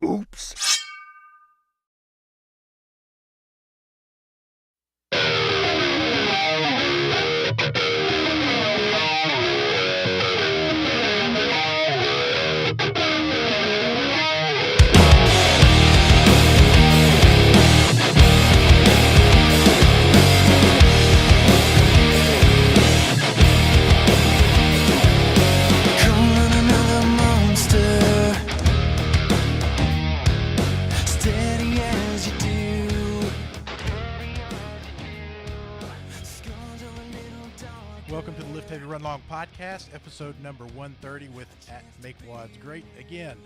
Oops. Welcome to the Lift Heavy Run Long podcast, episode number 130 with at Make Wads Great. Again,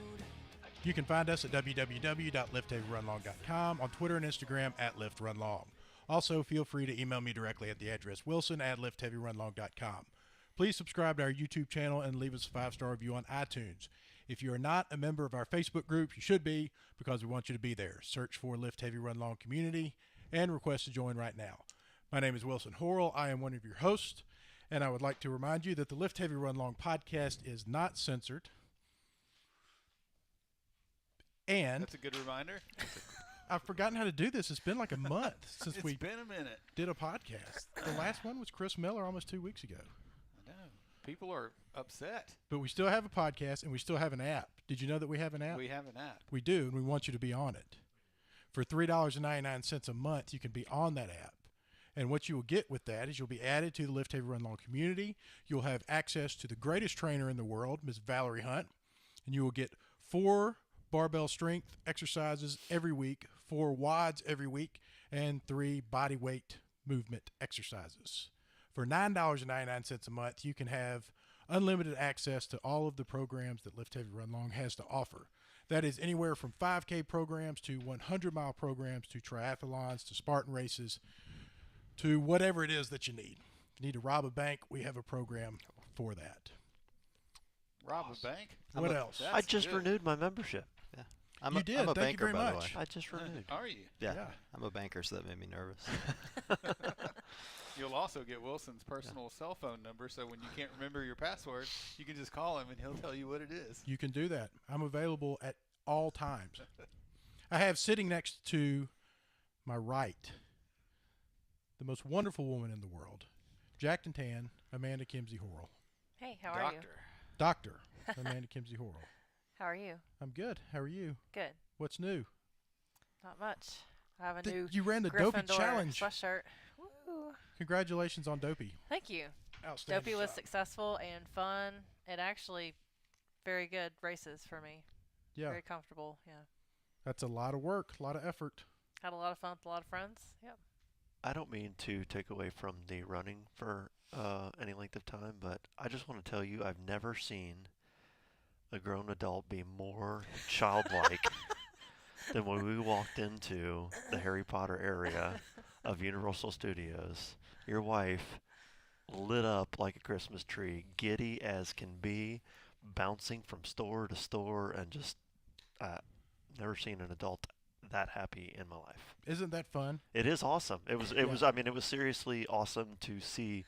you can find us at www.liftheavyrunlong.com, on Twitter and Instagram at LiftRunLong. Also, feel free to email me directly at the address wilson@liftheavyrunlong.com. Please subscribe to our YouTube channel and leave us a 5-star review on iTunes. If you are not a member of our Facebook group, you should be, because we want you to be there. Search for Lift Heavy Run Long Community and request to join right now. My name is Wilson Horrell. I am one of your hosts. And I would like to remind you that the Lift Heavy Run Long podcast is not censored. And that's a good reminder. I've forgotten how to do this. It's been like a month since we been a minute. Did a podcast. The last one was Chris Miller almost 2 weeks ago. I know. People are upset. But we still have a podcast and we still have an app. Did you know that we have an app? We have an app. We do, and we want you to be on it. For $3.99 a month, you can be on that app. And what you will get with that is you'll be added to the Lift Heavy Run Long community. You'll have access to the greatest trainer in the world, Ms. Valerie Hunt. And you will get 4 barbell strength exercises every week, 4 WODs every week, and 3 body weight movement exercises. For $9.99 a month, you can have unlimited access to all of the programs that Lift Heavy Run Long has to offer. That is anywhere from 5K programs to 100-mile programs to triathlons to Spartan races, to whatever it is that you need. If you need to rob a bank, we have a program for that. Rob a bank? What else? I just renewed my membership. Yeah. You did. I'm a Thank banker, you very by much. the way. I just renewed. Are you? Yeah. Yeah. I'm a banker, so that made me nervous. You'll also get Wilson's personal cell phone number, so when you can't remember your password, you can just call him and he'll tell you what it is. You can do that. I'm available at all times. I have sitting next to my right the most wonderful woman in the world, jacked and tan, Amanda Kimsey Horrell. Hey, how are you? Doctor Amanda Kimsey Horrell. How are you? I'm good. How are you? Good. What's new? Not much. I have a new You ran the Dopey Gryffindor Challenge. sweatshirt. Woo. Congratulations on Dopey. Thank you. Outstanding Dopey was job. successful and fun, and actually very good races for me. Yeah. Very comfortable. Yeah. That's a lot of work, a lot of effort. Had a lot of fun with a lot of friends. Yep. I don't mean to take away from the running for any length of time, but I just want to tell you I've never seen a grown adult be more childlike than when we walked into the Harry Potter area of Universal Studios. Your wife lit up like a Christmas tree, giddy as can be, bouncing from store to store, and just never seen an adult that happy in my life. Isn't that fun? It is awesome. It was I mean, it was seriously awesome to see,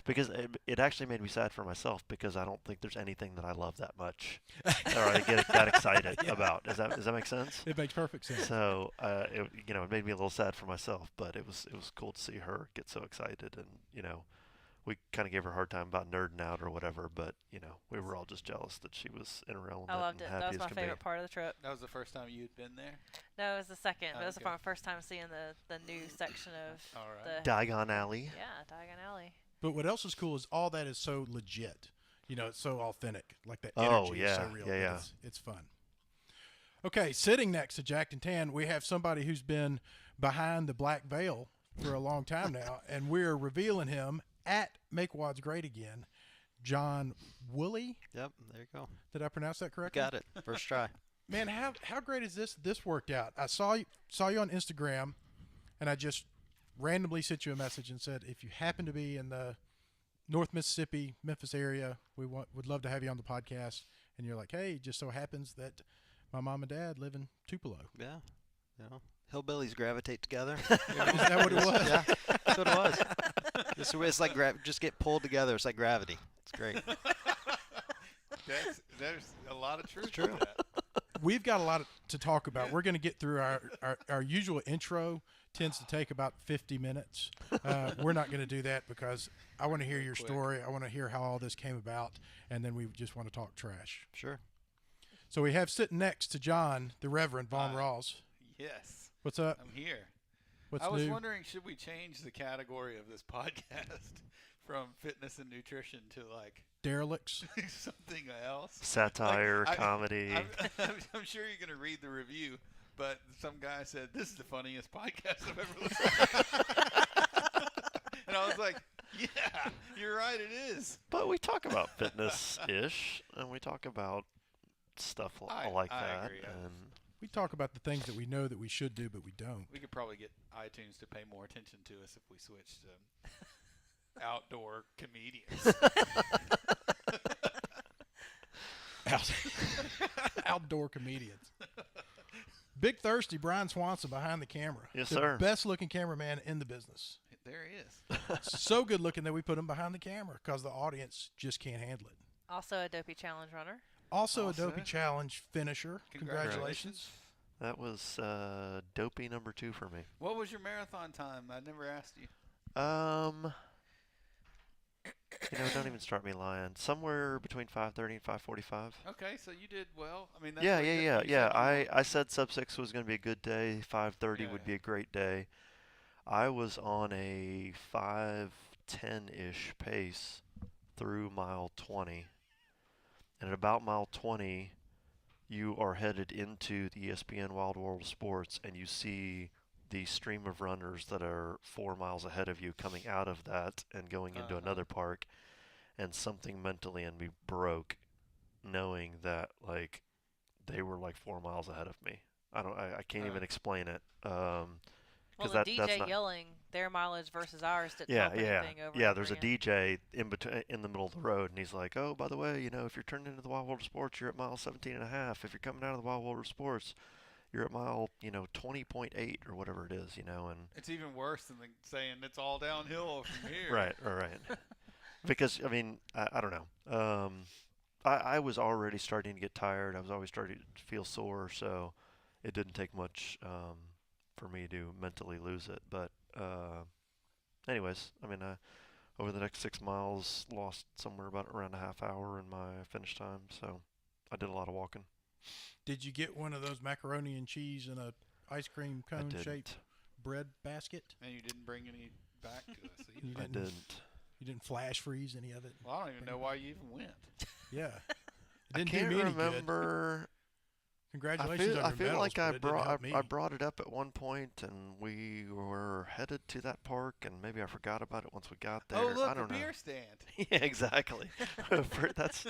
because it actually made me sad for myself, because I don't think there's anything that I love that much or I get that excited about. Does that make sense? It makes perfect sense. So it made me a little sad for myself, but it was cool to see her get so excited, and we kind of gave her a hard time about nerding out or whatever, but we were all just jealous that she was in her element. I loved it. And happy That was as my can favorite be. part of the trip. That was the first time you'd been there? No, it was the second. Oh, That was okay. my first time seeing the new section of All right. the Diagon Alley. Diagon Alley. But what else is cool is all that is so legit. It's so authentic. Like the Oh, energy is so yeah, real. yeah, that yeah. It's fun. Okay, sitting next to Jack and Tan, we have somebody who's been behind the black veil for a long time now, and we're revealing him at Make Wads Great Again. John Wooley. Yep, there you go. Did I pronounce that correctly? Got it. First try. Man, how great is this? This worked out. I saw you on Instagram, and I just randomly sent you a message and said, if you happen to be in the North Mississippi, Memphis area, would love to have you on the podcast. And you're like, hey, it just so happens that my mom and dad live in Tupelo. Yeah. Hillbillies gravitate together. Is that what it was? Yeah, that's what it was. It's like just get pulled together. It's like gravity. It's great. There's a lot of truth It's true. to that. we've got a lot to talk about. We're going to get through our usual intro. Tends to take about 50 minutes. We're not going to do that because I want to hear your story. I want to hear how all this came about, and then we just want to talk trash. Sure. So we have sitting next to John, the Reverend Von Rawls. Yes. What's up? I'm here. What's I was new? wondering, should we change the category of this podcast from fitness and nutrition to like Derelicts. something else? Satire, comedy. I'm sure you're going to read the review, but some guy said, this is the funniest podcast I've ever listened to. And I was like, yeah, you're right, it is. But we talk about fitness-ish, and we talk about stuff like I that. agree, yeah. And We talk about the things that we know that we should do, but we don't. We could probably get iTunes to pay more attention to us if we switched to outdoor comedians. Outdoor comedians. Big Thirsty Brian Swanson behind the camera. Yes, the sir. Best looking cameraman in the business. There he is. So good looking that we put him behind the camera because the audience just can't handle it. Also a Dopey Challenge runner. Also a Also. Dopey Challenge finisher. Congratulations. that was dopey number 2 for me. What was your marathon time? I never asked you. Don't even start me lying. Somewhere between 5:30 and 5:45. Okay, so you did well. I mean, that's Yeah. pretty good. You Yeah. said you I said sub 6 was going to be a good day. 5:30 would be a great day. I was on a 5:10-ish pace through mile 20. And at about mile 20, you are headed into the ESPN Wild World of Sports, and you see the stream of runners that are 4 miles ahead of you coming out of that and going into another park. And something mentally in me broke, knowing that like they were like 4 miles ahead of me. I can't even explain it. Well, Because the that's DJ not yelling their mileage versus ours didn't yeah, help yeah, anything over yeah. and There's a over again. DJ in the middle of the road, and he's like, "Oh, by the way, if you're turning into the Wild World of Sports, you're at mile 17 and a half. If you're coming out of the Wild World of Sports, you're at mile 20.8 or whatever it is, And It's even worse than saying it's all downhill from here. right. Because I mean, I don't know. I was already starting to get tired. I was always starting to feel sore, so it didn't take much for me to mentally lose it. But anyways, I mean, over the next 6 miles, lost somewhere about around a half hour in my finish time. So I did a lot of walking. Did you get one of those macaroni and cheese in a ice cream I cone didn't. shaped bread basket? And you didn't bring any back to us either. You I didn't. didn't. You didn't flash freeze any of it? Well, I don't even know why you even went. Yeah. It I didn't can't do me any good. remember. Congratulations on I your feel medals, like but it didn't help me. I brought it up at one point, and we were headed to that park, and maybe I forgot about it once we got there. Oh, look, I a don't know. beer stand. Yeah, exactly. that's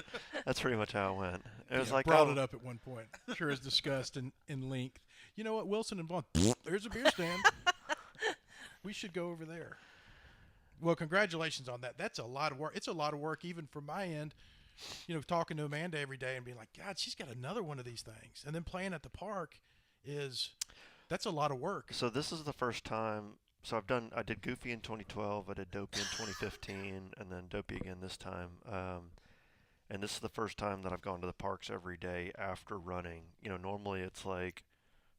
pretty much how it went. It was Yeah, like brought it up at one point. Sure as discussed in length. You know what, Wilson and Vaughn? There's a beer stand. We should go over there. Well, congratulations on that. That's a lot of work. It's a lot of work even from my end. Talking to Amanda every day and being like, God, she's got another one of these things. And then playing at the park that's a lot of work. So this is the first time. So I did Goofy in 2012. I did Dopey in 2015, and then Dopey again this time. And this is the first time that I've gone to the parks every day after running. Normally it's like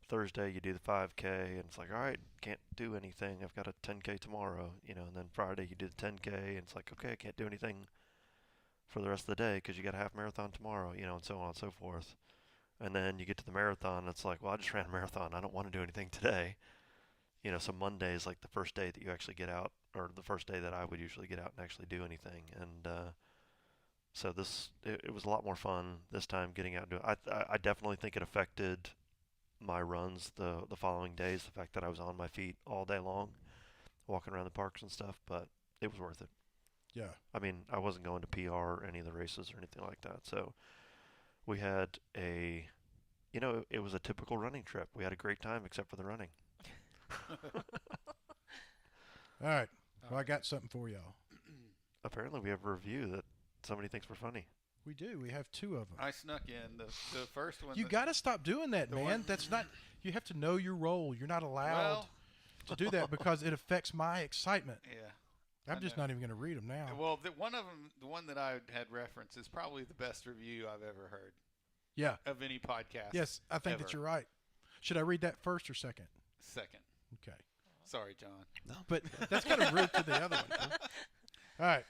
Thursday you do the 5K, and it's like, all right, can't do anything. I've got a 10K tomorrow, and then Friday you do the 10K, and it's like, okay, I can't do anything for the rest of the day because you got a half marathon tomorrow, and so on and so forth. And then you get to the marathon, and it's like, well, I just ran a marathon. I don't want to do anything today. So Monday is like the first day that you actually get out, or the first day that I would usually get out and actually do anything. And so it was a lot more fun this time getting out and doing it. I definitely think it affected my runs the following days, the fact that I was on my feet all day long, walking around the parks and stuff, but it was worth it. Yeah. I mean, I wasn't going to PR or any of the races or anything like that. So we had it was a typical running trip. We had a great time except for the running. All right. Well, I got something for y'all. Apparently we have a review that somebody thinks we're funny. We do. We have 2 of them. I snuck in the first one. You got to stop doing that, man. one- That's not. You have to know your role. You're not allowed Well, to do that because it affects my excitement. yeah. I'm I just know. not even going to read them now. Well, one of them, the one that I had referenced, is probably the best review I've ever heard. Yeah. of any podcast. Yes, I think that ever. you're right. Should I read that first or second? Second. Okay. Sorry, John. But that's kind of rude to the other one. Huh? All right.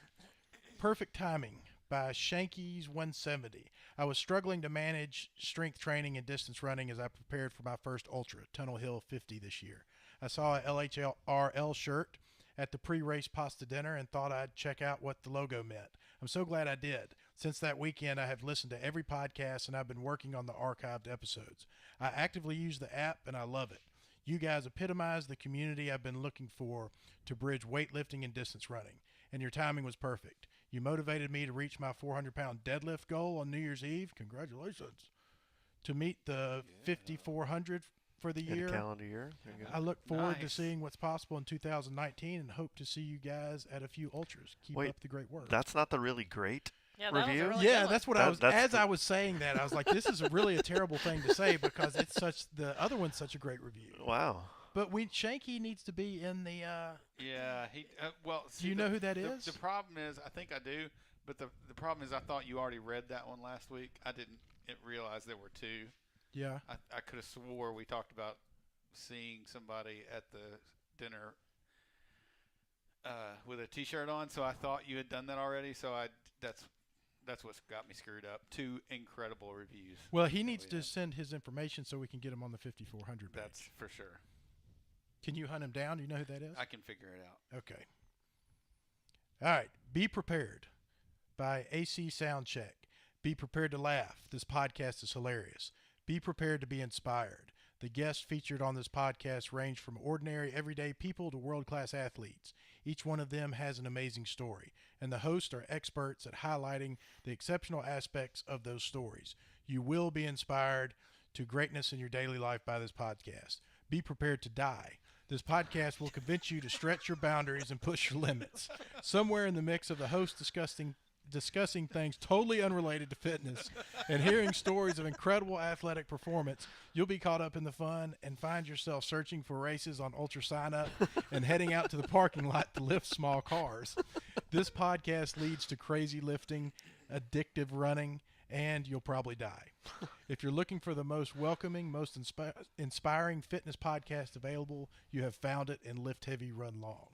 Perfect Timing by Shanky's 170. I was struggling to manage strength training and distance running as I prepared for my first ultra, Tunnel Hill 50 this year. I saw a LHRL shirt at the pre-race pasta dinner and thought I'd check out what the logo meant. I'm so glad I did. Since that weekend, I have listened to every podcast and I've been working on the archived episodes. I actively use the app and I love it. You guys epitomize the community I've been looking for to bridge weightlifting and distance running, and your timing was perfect. You motivated me to reach my 400-pound deadlift goal on New Year's Eve. Congratulations. To meet the 5,400 for the In year. a calendar year. There you go. I look forward to Nice. seeing what's possible in 2019 and hope to see you guys at a few ultras. Keep Wait, up the great work. That's not the really great Yeah, that was review? a really Yeah, good that's one. what I was. That's As the- I was saying that, I was like, "This is really a terrible thing to say because it's such the other one's such a great review." Wow. But Shanky needs to be in the. Yeah. He. Well. Do See, you know who that is? The problem is, I think I do, but the problem is, I thought you already read that one last week. I didn't realize there were two. Yeah. I could have swore we talked about seeing somebody at the dinner with a T-shirt on, so I thought you had done that already. So that's what's got me screwed up. Two incredible reviews. Well, he needs we to had. send his information so we can get him on the 5,400 page. That's for sure. Can you hunt him down? Do you know who that is? I can figure it out. Okay. All right. Be Prepared by AC Soundcheck. Be prepared to laugh. This podcast is hilarious. Be prepared to be inspired. The guests featured on this podcast range from ordinary, everyday people to world-class athletes. Each one of them has an amazing story, and the hosts are experts at highlighting the exceptional aspects of those stories. You will be inspired to greatness in your daily life by this podcast. Be prepared to die. This podcast will convince you to stretch your boundaries and push your limits. Somewhere in the mix of the host discussing things totally unrelated to fitness and hearing stories of incredible athletic performance, you'll be caught up in the fun and find yourself searching for races on Ultra Sign Up and heading out to the parking lot to lift small cars. This podcast leads to crazy lifting, addictive running, and you'll probably die. If you're looking for the most welcoming, most inspiring fitness podcast available, you have found it in Lift Heavy, Run Long.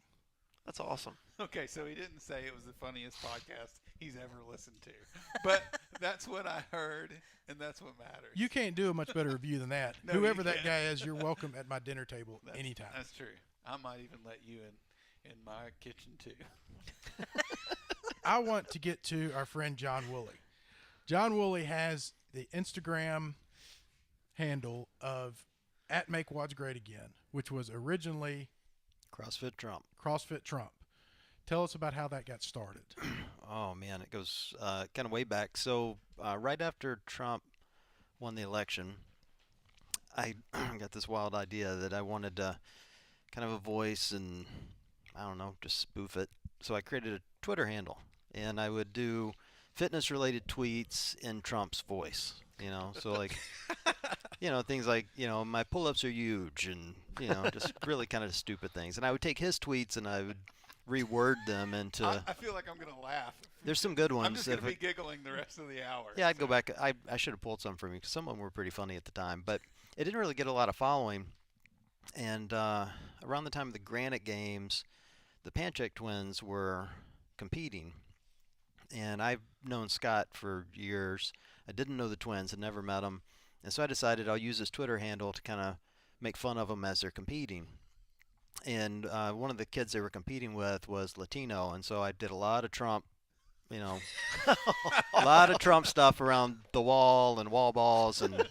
That's awesome. Okay, so he didn't say it was the funniest podcast he's ever listened to, but that's what I heard, and that's what matters. You can't do a much better review than that. No, you Whoever that can't. guy is, you're welcome at my dinner table That's, anytime. That's true. I might even let you in my kitchen too. I want to get to our friend John Wooley. John Wooley has the Instagram handle of @MakeWads which was originally CrossFit Trump. CrossFit Trump. Tell us about how that got started. Oh man, it goes kind of way back. So right after Trump won the election, I got this wild idea that I wanted to kind of a voice and I don't know, just spoof it. So I created a Twitter handle, and I would do fitness-related tweets in Trump's voice. You know, so like, you know, things like, you know, my pull-ups are huge, and you know, just really kind of stupid things. And I would take his tweets and I would reword them into. I feel like I'm gonna laugh. There's some good ones. I'm just gonna if be it- giggling the rest of the hour. Yeah, I'd go so- back. I should have pulled some from you because some of them were pretty funny at the time, but it didn't really get a lot of following. And around the time of the Granite Games, the Panchek twins were competing, and I've known Scott for years. I didn't know the twins, had never met them, and so I decided I'll use his Twitter handle to kind of make fun of them as they're competing. And one of the kids they were competing with was Latino, and so I did a lot of Trump, you know, a lot of Trump stuff around the wall and wall balls, and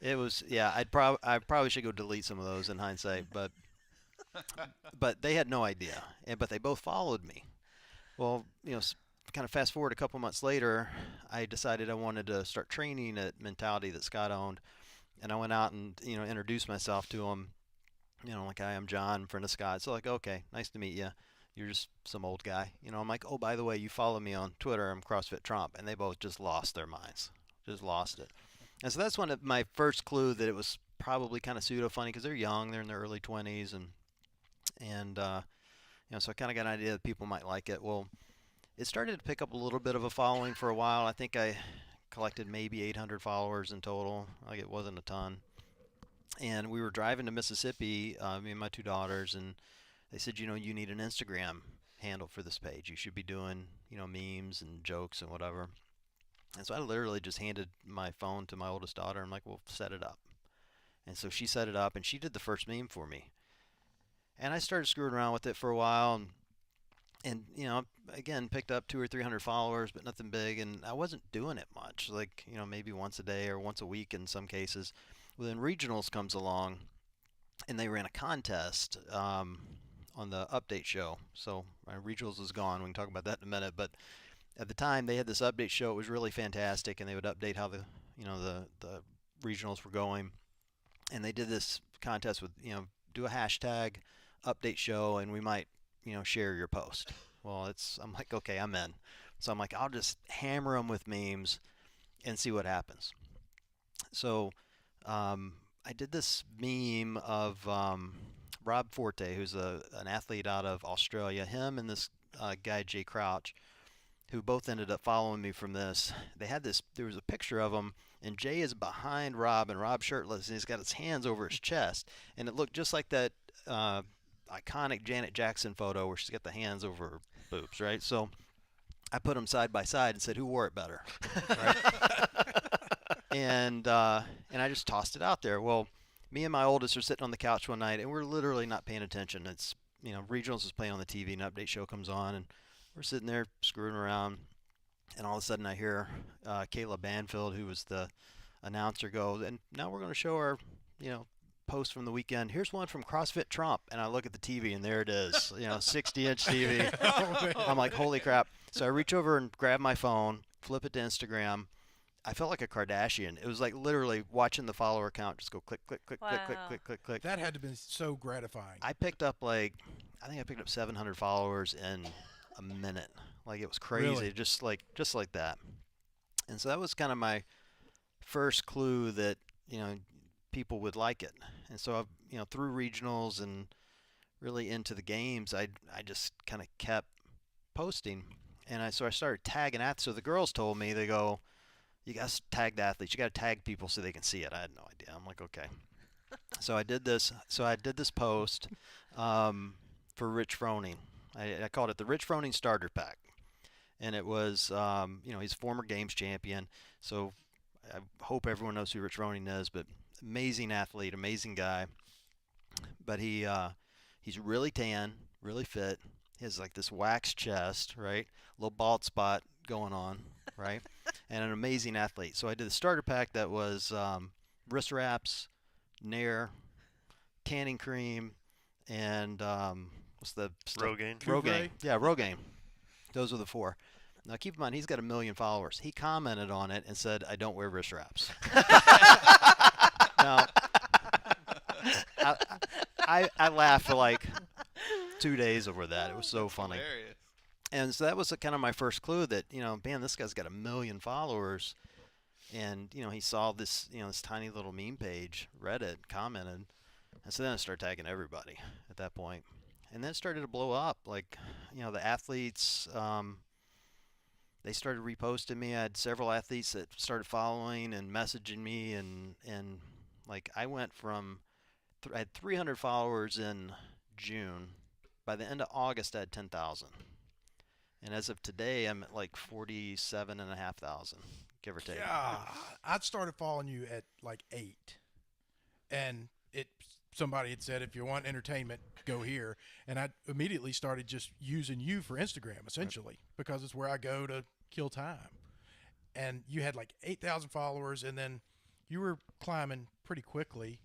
it was, yeah. I probably should go delete some of those in hindsight, but they had no idea, but they both followed me. Well, you know, kind of fast forward a couple months later, I decided I wanted to start training at Mentality that Scott owned, and I went out and, you know, introduced myself to him. You know, like, hi, I'm John, friend of Scott. So like, okay, nice to meet you. You're just some old guy. You know, I'm like, oh, by the way, you follow me on Twitter. I'm CrossFit Trump. And they both just lost their minds. Just lost it. And so that's one of my first clue that it was probably kind of pseudo-funny because they're young. They're in their early 20s. And you know, so I kind of got an idea that people might like it. Well, it started to pick up a little bit of a following for a while. I think I collected maybe 800 followers in total. Like, it wasn't a ton. And we were driving to Mississippi, me and my 2 daughters, and they said, you need an Instagram handle for this page. You should be doing, memes and jokes and whatever. And so I literally just handed my phone to my oldest daughter. I'm like, well, set it up. And so she set it up, and she did the first meme for me. And I started screwing around with it for a while, and again, picked up 200 or 300 followers, but nothing big. And I wasn't doing it much, like, maybe once a day or once a week in some cases. Well, then regionals comes along, and they ran a contest on the update show. So regionals is gone. We can talk about that in a minute. But at the time, they had this update show. It was really fantastic, and they would update how the regionals were going. And they did this contest with, do a hashtag update show, and we might, share your post. Well, I'm like, okay, I'm in. So I'm like, I'll just hammer them with memes and see what happens. So I did this meme of Rob Forte, who's an athlete out of Australia. Him and this guy, Jay Crouch, who both ended up following me from this. There was a picture of them, and Jay is behind Rob, and Rob's shirtless, and he's got his hands over his chest. And it looked just like that iconic Janet Jackson photo where she's got the hands over her boobs, right? So I put them side by side and said, who wore it better? Right? And I just tossed it out there. Well, me and my oldest are sitting on the couch one night, and we're literally not paying attention. It's, regionals is playing on the TV, an update show comes on, and we're sitting there screwing around, and all of a sudden I hear Kayla Banfield, who was the announcer, go, and now we're going to show our, post from the weekend. Here's one from CrossFit Trump. And I look at the TV, and there it is, 60-inch TV. Oh, I'm like, holy crap. So I reach over and grab my phone, flip it to Instagram. I felt like a Kardashian. It was like literally watching the follower count just go click, click, click, click, click, Wow. click, click, click. that had to have been so gratifying. I picked up I think I picked up 700 followers in a minute. Like, it was crazy, Really? just like that. And so that was kind of my first clue that, people would like it. And so, through regionals and really into the games, I just kind of kept posting. And so I started tagging athletes. So the girls told me, they go, you got to tag the athletes. You got to tag people so they can see it. I had no idea. I'm like, okay. So I did this. So I did this post for Rich Froning. I called it the Rich Froning Starter Pack. And it was, he's a former games champion. So I hope everyone knows who Rich Froning is, but amazing athlete, amazing guy. But he's really tan, really fit. He has like this wax chest, right? Little bald spot going on, right? And an amazing athlete. So I did the starter pack that was wrist wraps, Nair, tanning cream, and what's the stuff? Rogaine. Rogaine. Yeah, Rogaine. Those are the 4. Now, keep in mind, he's got 1 million followers. He commented on it and said, I don't wear wrist wraps. Now, I laughed for like 2 days over that. It was so funny. Hilarious. And so that was kind of my first clue that, man, this guy's got 1 million followers. And, he saw this, this tiny little meme page, read it, commented. And so then I started tagging everybody at that point. And then it started to blow up. Like, the athletes, they started reposting me. I had several athletes that started following and messaging me. And like, I went from, I had 300 followers in June. By the end of August, I had 10,000. And as of today, I'm at like 47,500, give or take. Yeah, I'd started following you at like 8, and somebody had said, if you want entertainment, go here. And I immediately started just using you for Instagram, essentially, because it's where I go to kill time. And you had like 8,000 followers, and then you were climbing pretty quickly.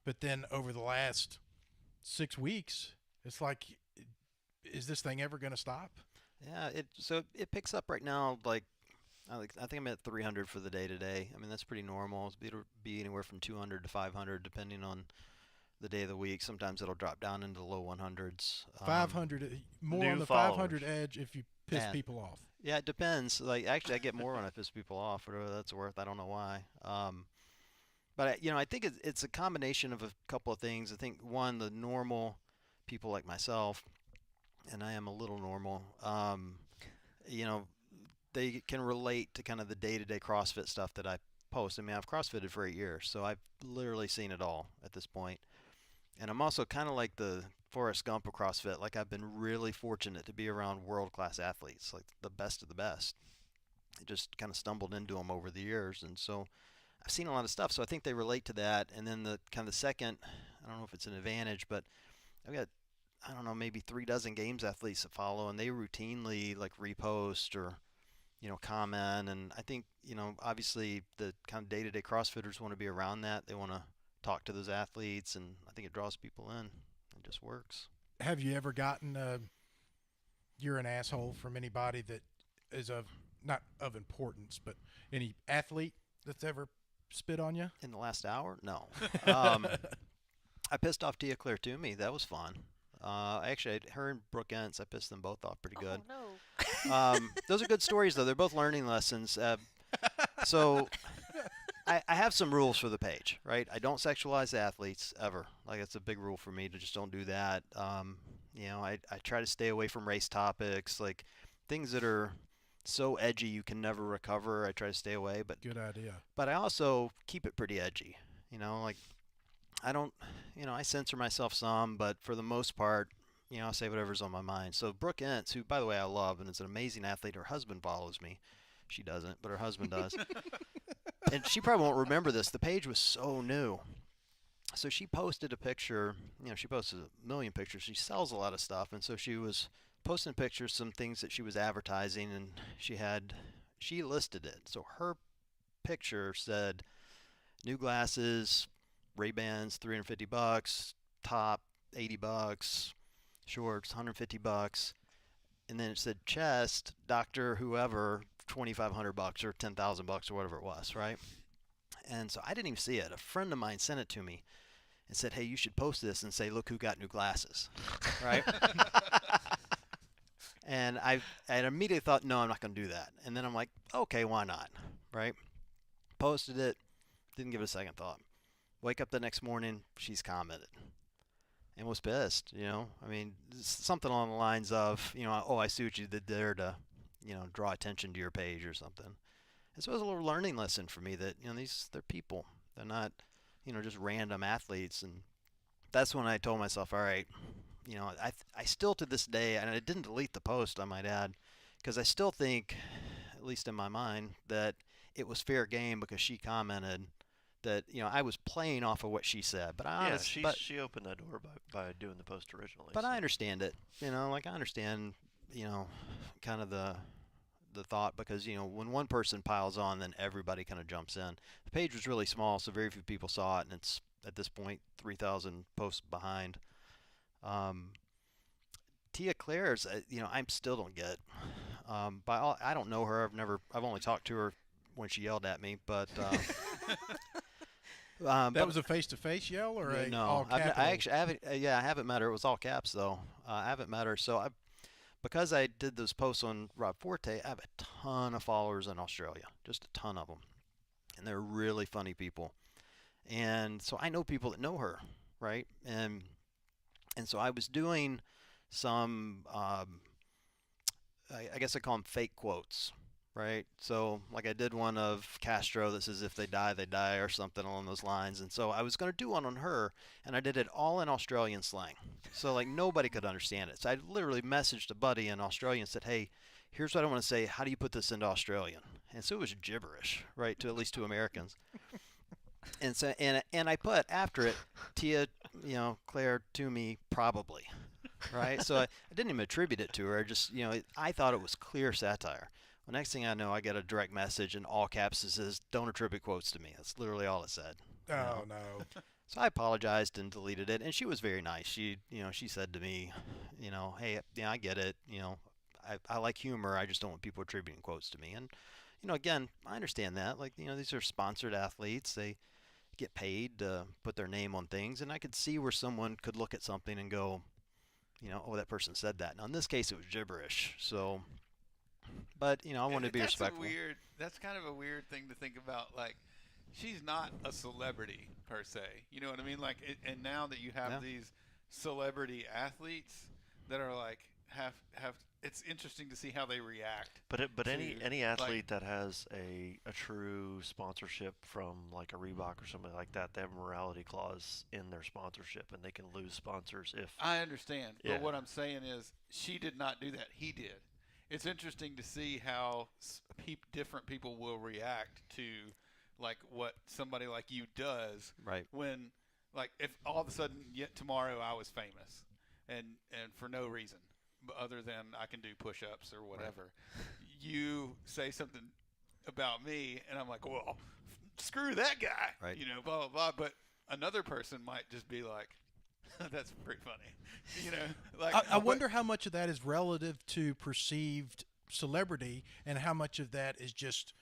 But then over the last 6 weeks, it's like, is this thing ever going to stop? Yeah, so it picks up right now. Like, I think I'm at 300 for the day today. I mean, that's pretty normal. It'll be anywhere from 200 to 500, depending on the day of the week. Sometimes it'll drop down into the low 100s. 500, more new on the followers. 500 edge if you piss Yeah. people off. Yeah, it depends. Like, actually, I get more when I piss people off, whatever that's worth. I don't know why. But I think it's a combination of a couple of things. I think, one, the normal people like myself, and I am a little normal. they can relate to kind of the day-to-day CrossFit stuff that I post. I mean, I've CrossFitted for 8 years, so I've literally seen it all at this point. And I'm also kind of like the Forrest Gump of CrossFit. Like, I've been really fortunate to be around world-class athletes, like the best of the best. I just kind of stumbled into them over the years, and so I've seen a lot of stuff. So I think they relate to that. And then the kind of the second, I don't know if it's an advantage, but I've got, I don't know, maybe 36 games athletes that follow, and they routinely like repost or, comment. And I think, obviously the kind of day-to-day CrossFitters want to be around that. They want to talk to those athletes, and I think it draws people in. It just works. Have you ever gotten you're an asshole from anybody that is not of importance, but any athlete that's ever spit on you? In the last hour? No. I pissed off Tia Claire Toomey. That was fun. Actually, her and Brooke Entz, I pissed them both off pretty good. Oh, no. Those are good stories, though. They're both learning lessons. So I have some rules for the page, right? I don't sexualize athletes ever. Like, it's a big rule for me to just don't do that. I try to stay away from race topics, like things that are so edgy you can never recover. I try to stay away. But Good idea. But I also keep it pretty edgy. Like I don't, I censor myself some, but for the most part, I'll say whatever's on my mind. So Brooke Entz, who, by the way, I love and is an amazing athlete, her husband follows me. She doesn't, but her husband does. And she probably won't remember this. The page was so new. So she posted a picture. She posts a million pictures. She sells a lot of stuff. And so she was posting pictures, some things that she was advertising, and she listed it. So her picture said, new glasses, Ray-Bans, $350, top, $80, shorts, $150, and then it said chest, Dr. whoever, $2,500 or $10,000 or whatever it was, right? And so I didn't even see it. A friend of mine sent it to me and said, hey, you should post this and say, look who got new glasses, right? And I immediately thought, no, I'm not going to do that. And then I'm like, okay, why not, right? Posted it, didn't give it a second thought. Wake up the next morning, she's commented and was pissed, I mean, something along the lines of, oh, I see what you did there to, draw attention to your page or something. And so it was a little learning lesson for me that, they're people. They're not, just random athletes. And that's when I told myself, all right, I still to this day, and I didn't delete the post, I might add, because I still think, at least in my mind, that it was fair game because she commented that, I was playing off of what she said. But she opened that door by doing the post originally. But so. I understand it. I understand, kind of the thought, because, when one person piles on, then everybody kind of jumps in. The page was really small, so very few people saw it, and it's, at this point, 3,000 posts behind. Tia Claire's, I still don't get. I don't know her. I've only talked to her when she yelled at me, but That was a face-to-face yell or no? all I capital? actually haven't. I haven't met her. It was all caps though. I haven't met her. So because I did those posts on Rob Forte, I have a ton of followers in Australia, just a ton of them, and they're really funny people. And so I know people that know her, right? And so I was doing some, I guess I call them fake quotes, right? So like I did one of Castro that says, if they die, or something along those lines. And so I was going to do one on her, and I did it all in Australian slang. So like nobody could understand it. So I literally messaged a buddy in Australia and said, hey, here's what I want to say. How do you put this into Australian? And so it was gibberish, right, to at least 2 Americans. And so and I put after it, Tia, Claire Toomey probably, right? So I didn't even attribute it to her. I just, I thought it was clear satire. Well, next thing I know, I get a direct message in all caps that says, don't attribute quotes to me. That's literally all it said. Oh, no. So I apologized and deleted it, and she was very nice. She, she said to me, hey, I get it. I like humor. I just don't want people attributing quotes to me. And, again, I understand that. Like, these are sponsored athletes. They get paid to put their name on things, and I could see where someone could look at something and go, oh, that person said that. Now, in this case, it was gibberish. So, but, I wanted to be respectful. That's kind of a weird thing to think about. Like, she's not a celebrity per se. You know what I mean? Like, and now that you have these celebrity athletes that are like have it's interesting to see how they react. But any to, athlete that has a true sponsorship from like a Reebok or something like that, they have a morality clause in their sponsorship, and they can lose sponsors if. I understand, Yeah. but what I'm saying is she did not do that. He did. It's interesting to see how different people will react to like what somebody like you does. Right. When like if all of a sudden yet tomorrow I was famous and for no reason other than I can do push-ups or whatever. Right. You say something about me and I'm like, well, screw that guy. Right. You know, blah blah blah. But another person might just be like, that's pretty funny. You know, like I wonder how much of that is relative to perceived celebrity and how much of that is just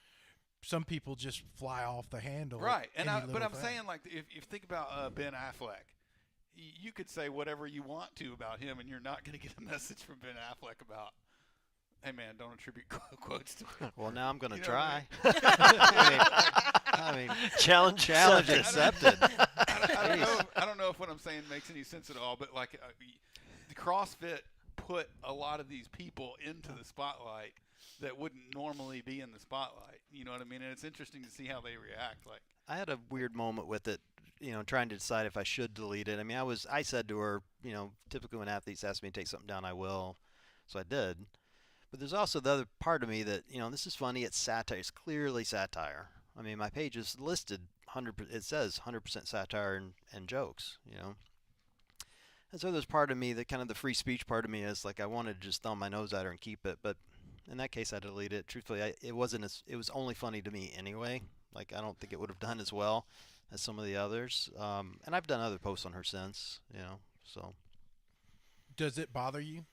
some people just fly off the handle. Right. And but I'm thing. saying, like, if you think about Ben Affleck, you could say whatever you want to about him, and you're not going to get a message from Ben Affleck about, hey, man, don't attribute quotes to him. Well, now I'm going to You know try. I mean, Challenge accepted. I don't know if what I'm saying makes any sense at all, but like the CrossFit put a lot of these people into the spotlight that wouldn't normally be in the spotlight. You know what I mean? And it's interesting to see how they react. Like I had a weird moment with it, trying to decide if I should delete it. I mean, I said to her, typically when athletes ask me to take something down, I will. So I did. But there's also the other part of me that, this is funny. It's satire. It's clearly satire. I mean, my page is listed 100%. It says 100% satire and jokes, And so there's part of me that kind of the free speech part of me is like I wanted to just thumb my nose at her and keep it. But in that case, I deleted it. Truthfully, it was only funny to me anyway. Like I don't think it would have done as well as some of the others. And I've done other posts on her since, So does it bother you?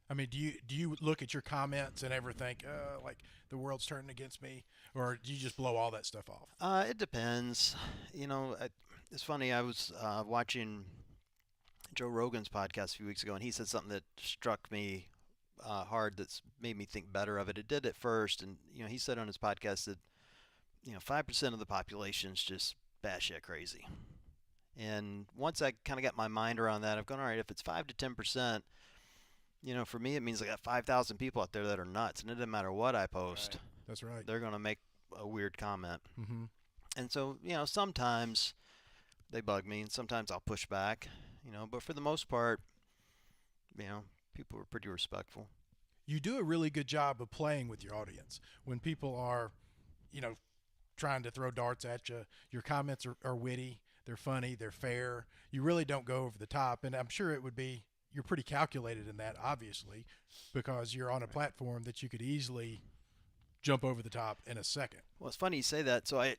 I mean, do you look at your comments and ever think like the world's turning against me, or do you just blow all that stuff off? It depends. It's funny. I was watching Joe Rogan's podcast a few weeks ago, and he said something that struck me hard. That's made me think better of it. It did at first, and he said on his podcast that 5% of the population is just batshit crazy. And once I kind of got my mind around that, I've gone, all right, if it's 5 to 10%. For me, it means I got 5,000 people out there that are nuts, and it doesn't matter what I post. Right. That's right. They're going to make a weird comment. Mm-hmm. And so, sometimes they bug me, and sometimes I'll push back, But for the most part, people are pretty respectful. You do a really good job of playing with your audience. When people are, trying to throw darts at you, your comments are witty, they're funny, they're fair. You really don't go over the top, and I'm sure you're pretty calculated in that, obviously, because you're on a platform that you could easily jump over the top in a second. Well, it's funny you say that. So I've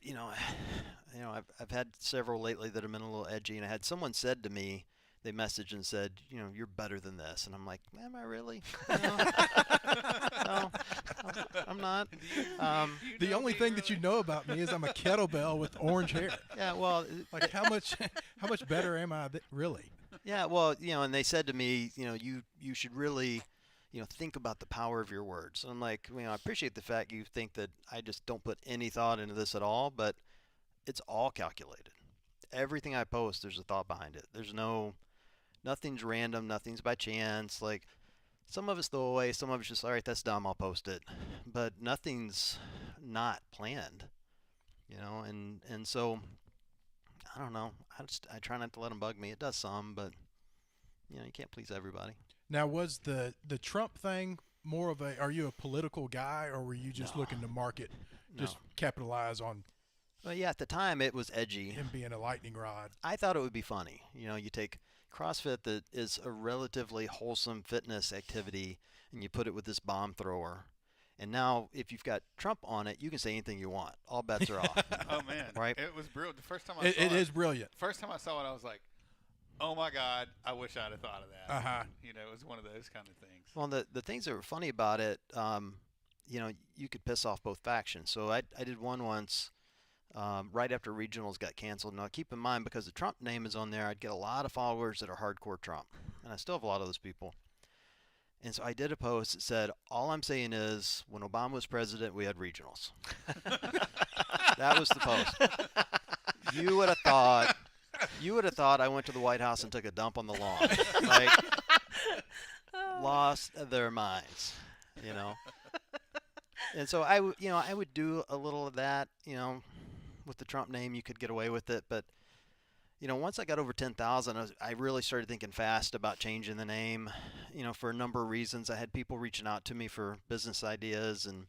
had several lately that have been a little edgy, and I had someone said to me, they messaged and said, you're better than this, and I'm like, am I really? No, I'm not. The only thing that you know about me is I'm a kettlebell with orange hair. Yeah, well, like how much better am I really? Yeah, well, and they said to me, you should really, think about the power of your words. And I'm like, I appreciate the fact you think that I just don't put any thought into this at all, but it's all calculated. Everything I post, there's a thought behind it. Nothing's random, nothing's by chance. Like some of it's throwaway, some of it's just, all right, that's dumb, I'll post it. But nothing's not planned, and so I don't know. I try not to let them bug me. It does some, but you can't please everybody. Now, was the Trump thing more of are you a political guy, or were you just looking to market, just capitalize on? Well, yeah, at the time it was edgy. Him being a lightning rod. I thought it would be funny. You take CrossFit that is a relatively wholesome fitness activity, and you put it with this bomb thrower. And now, if you've got Trump on it, you can say anything you want. All bets are off. Oh man, right? It was brilliant. The first time I saw it, it is brilliant. First time I saw it, I was like, "Oh my God, I wish I'd have thought of that." Uh-huh. It was one of those kind of things. Well, the things that were funny about it, you could piss off both factions. So I did one once right after regionals got canceled. Now, keep in mind, because the Trump name is on there, I'd get a lot of followers that are hardcore Trump, and I still have a lot of those people. And so I did a post that said, all I'm saying is, when Obama was president, we had regionals. That was the post. You would have thought I went to the White House and took a dump on the lawn. Like, lost their minds, you know. And so I would do a little of that, with the Trump name. You could get away with it, but once I got over 10,000, I really started thinking fast about changing the name, for a number of reasons. I had people reaching out to me for business ideas, and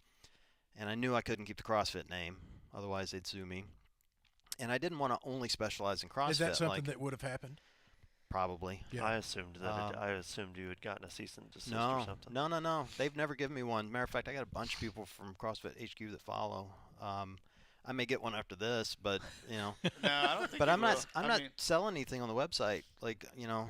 I knew I couldn't keep the CrossFit name, otherwise they'd sue me. And I didn't want to only specialize in CrossFit. Is that something that would have happened? Probably. Yeah. I assumed that I assumed you had gotten a cease and desist No, or something. no. They've never given me one. Matter of fact, I got a bunch of people from CrossFit HQ that follow. I may get one after this, but No, I don't think. But you I'm not. will. I'm I not mean, selling anything on the website. Like Yeah.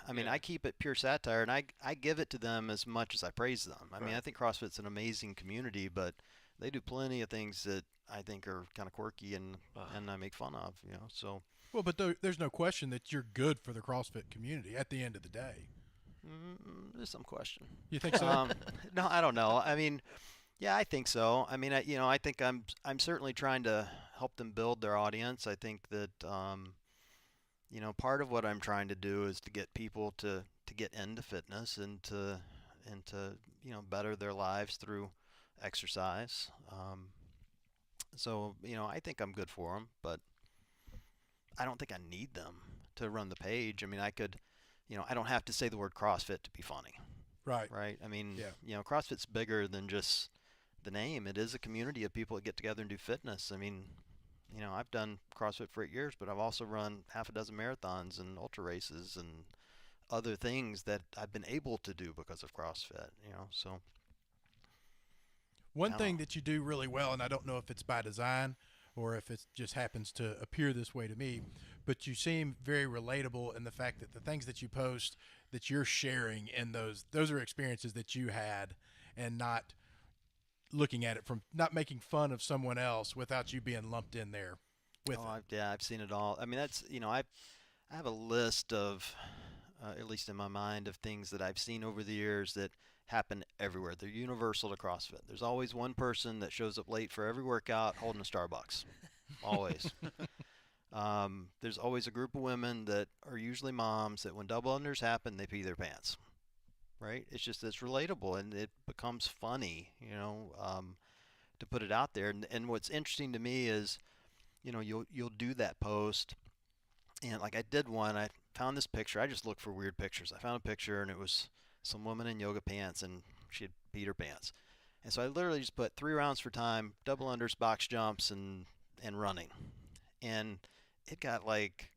I keep it pure satire, and I give it to them as much as I praise them. I mean, Right. I think CrossFit's an amazing community, but they do plenty of things that I think are kind of quirky and I make fun of. So. Well, but there's no question that you're good for the CrossFit community at the end of the day. There's some question. You think so? No, I don't know. I mean, yeah, I think so. I mean, I think I'm certainly trying to help them build their audience. I think that part of what I'm trying to do is to get people to get into fitness and to better their lives through exercise. So I think I'm good for them, but I don't think I need them to run the page. I mean, I could, I don't have to say the word CrossFit to be funny. Right. Right. I mean, Yeah. CrossFit's bigger than just the name. It is a community of people that get together and do fitness. I mean, I've done CrossFit for 8 years, but I've also run half a dozen marathons and ultra races and other things that I've been able to do because of CrossFit, so. One I thing don't know. that you do really well, and I don't know if it's by design or if it just happens to appear this way to me, but you seem very relatable in the fact that the things that you post that you're sharing in those are experiences that you had, and not looking at it from, not making fun of someone else without you being lumped in there with it. I've seen it all. I mean, that's, I have a list of, at least in my mind, of things that I've seen over the years that happen everywhere. They're universal to CrossFit. There's always one person that shows up late for every workout holding a Starbucks. Always. There's always a group of women that are usually moms that when double unders happen, they pee their pants. Right? It's relatable, and it becomes funny, to put it out there. And what's interesting to me is, you'll do that post, and like I did one, I found this picture. I just look for weird pictures. I found a picture, and it was some woman in yoga pants, and she had peed her pants. And so I literally just put 3 rounds for time, double unders, box jumps, and running. And it got like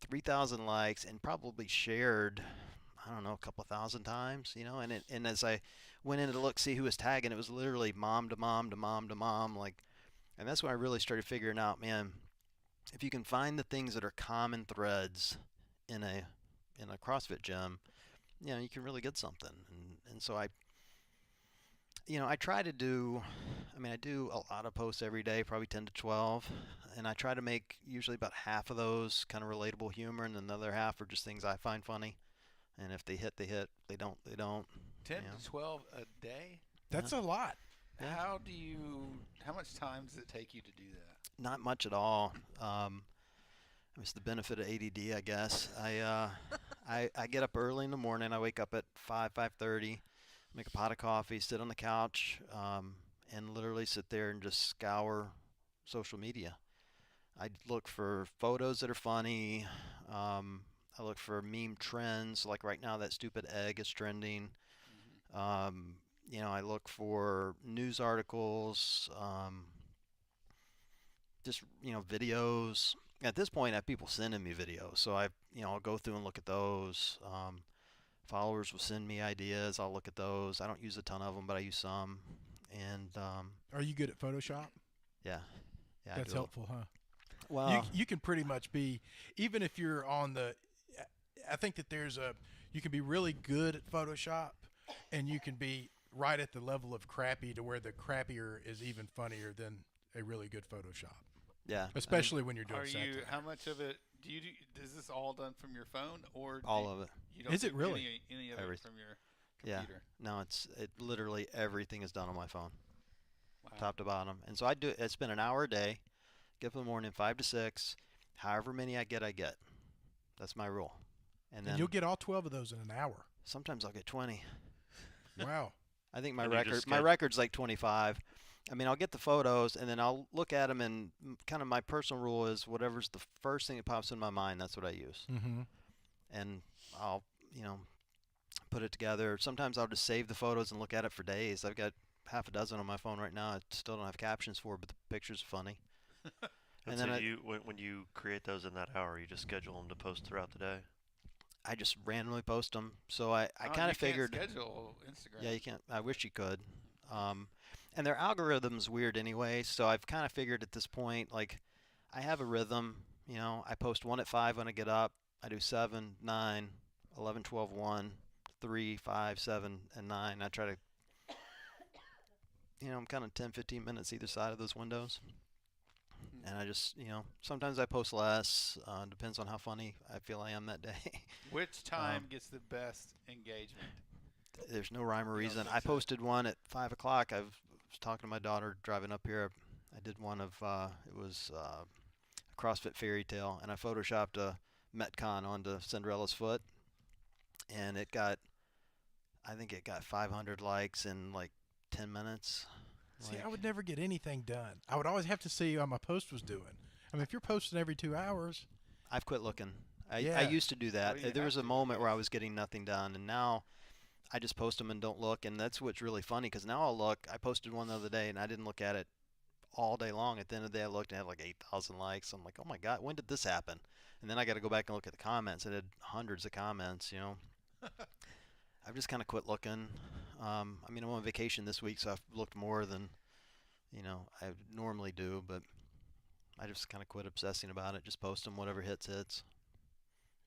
3,000 likes and probably shared, I don't know, a couple thousand times, and as I went in to look, see who was tagging, it was literally mom to mom to mom to mom, and that's when I really started figuring out, man, if you can find the things that are common threads in a CrossFit gym, you can really get something. And so I try to do, I do a lot of posts every day, probably 10 to 12, and I try to make usually about half of those kind of relatable humor, and another half are just things I find funny. And if they hit, they hit. They don't, they don't. 10 to 12 a day. That's a lot. Yeah. How much time does it take you to do that? Not much at all. It's the benefit of ADD, I guess. I get up early in the morning. I wake up at 5:30, make a pot of coffee, sit on the couch, and literally sit there and just scour social media. I look for photos that are funny. I look for meme trends. Like right now, that stupid egg is trending. I look for news articles, just, videos. At this point, I have people sending me videos, so I'll go through and look at those. Followers will send me ideas. I'll look at those. I don't use a ton of them, but I use some. And Are you good at Photoshop? yeah, I That's do. helpful, huh? Well, You can pretty much be, even if you're on the, I think that you can be really good at Photoshop, and you can be right at the level of crappy to where the crappier is even funnier than a really good Photoshop, yeah, especially when you're doing Are you? satire. How much of it do you do? Is this all done from your phone, or all of it. You don't Is it do really? any of it Everything. from your Yeah. computer? No, it literally everything is done on my phone, Wow. top to bottom. And so I spend an hour a day, get up in the morning, 5 to 6, however many I get. That's my rule. And then And you'll get all 12 of those in an hour. sometimes I'll get 20. Wow. I think my And you just my get- record's like 25. I mean, I'll get the photos and then I'll look at them, and kind of my personal rule is whatever's the first thing that pops in my mind, that's what I use. Mm-hmm. And I'll, put it together. Sometimes I'll just save the photos and look at it for days. I've got half a dozen on my phone right now. I still don't have captions for, but the pictures are funny. And And so then when you create those in that hour, you just schedule them to post throughout the day. I just randomly post them. So I Oh, kind you of figured. can't schedule Instagram. Yeah, you can't. I wish you could. And their algorithm's weird anyway. So I've kind of figured at this point, like, I have a rhythm. I post one at 5 when I get up. I do 7, 9, 11, 12, 1, 3, 5, 7, and 9. I try to, I'm kind of 10, 15 minutes either side of those windows. And I just, sometimes I post less. Depends on how funny I feel I am that day. Which time gets the best engagement? There's no rhyme or You don't reason. think I so? posted one at 5 o'clock. I was talking to my daughter driving up here. I did one of, it was a CrossFit fairy tale, and I photoshopped a Metcon onto Cinderella's foot. And I think it got 500 likes in like 10 minutes. See, Like, I would never get anything done. I would always have to see how my post was doing. I mean, if you're posting every 2 hours, I've quit looking. I Yeah. used to do that. Well, you There was have a to, I moment where I guess. was getting nothing done, and now I just post them and don't look. And that's what's really funny, because now I'll look. I posted one the other day, and I didn't look at it all day long. At the end of the day, I looked and it had like 8,000 likes. I'm like, oh my God, when did this happen? And then I got to go back and look at the comments. It had hundreds of comments, I've just kind of quit looking. I mean, I'm on vacation this week, so I've looked more than, I normally do, but I just kind of quit obsessing about it. Just post them, whatever hits.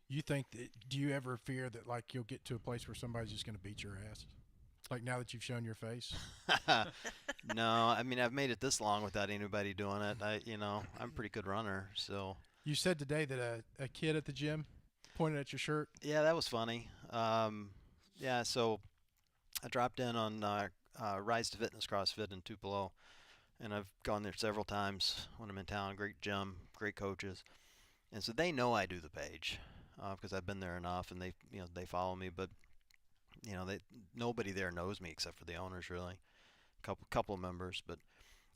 you think that, do you ever fear that, like, you'll get to a place where somebody's just going to beat your ass? Like, now that you've shown your face? No, I mean, I've made it this long without anybody doing it. I'm a pretty good runner, so. You said today that a kid at the gym pointed at your shirt. Yeah, that was funny. Yeah, so I dropped in on Rise to Fitness CrossFit in Tupelo, and I've gone there several times when I'm in town. Great gym, great coaches, and so they know I do the page because I've been there enough, and they follow me. But nobody there knows me except for the owners, really. Couple of members, but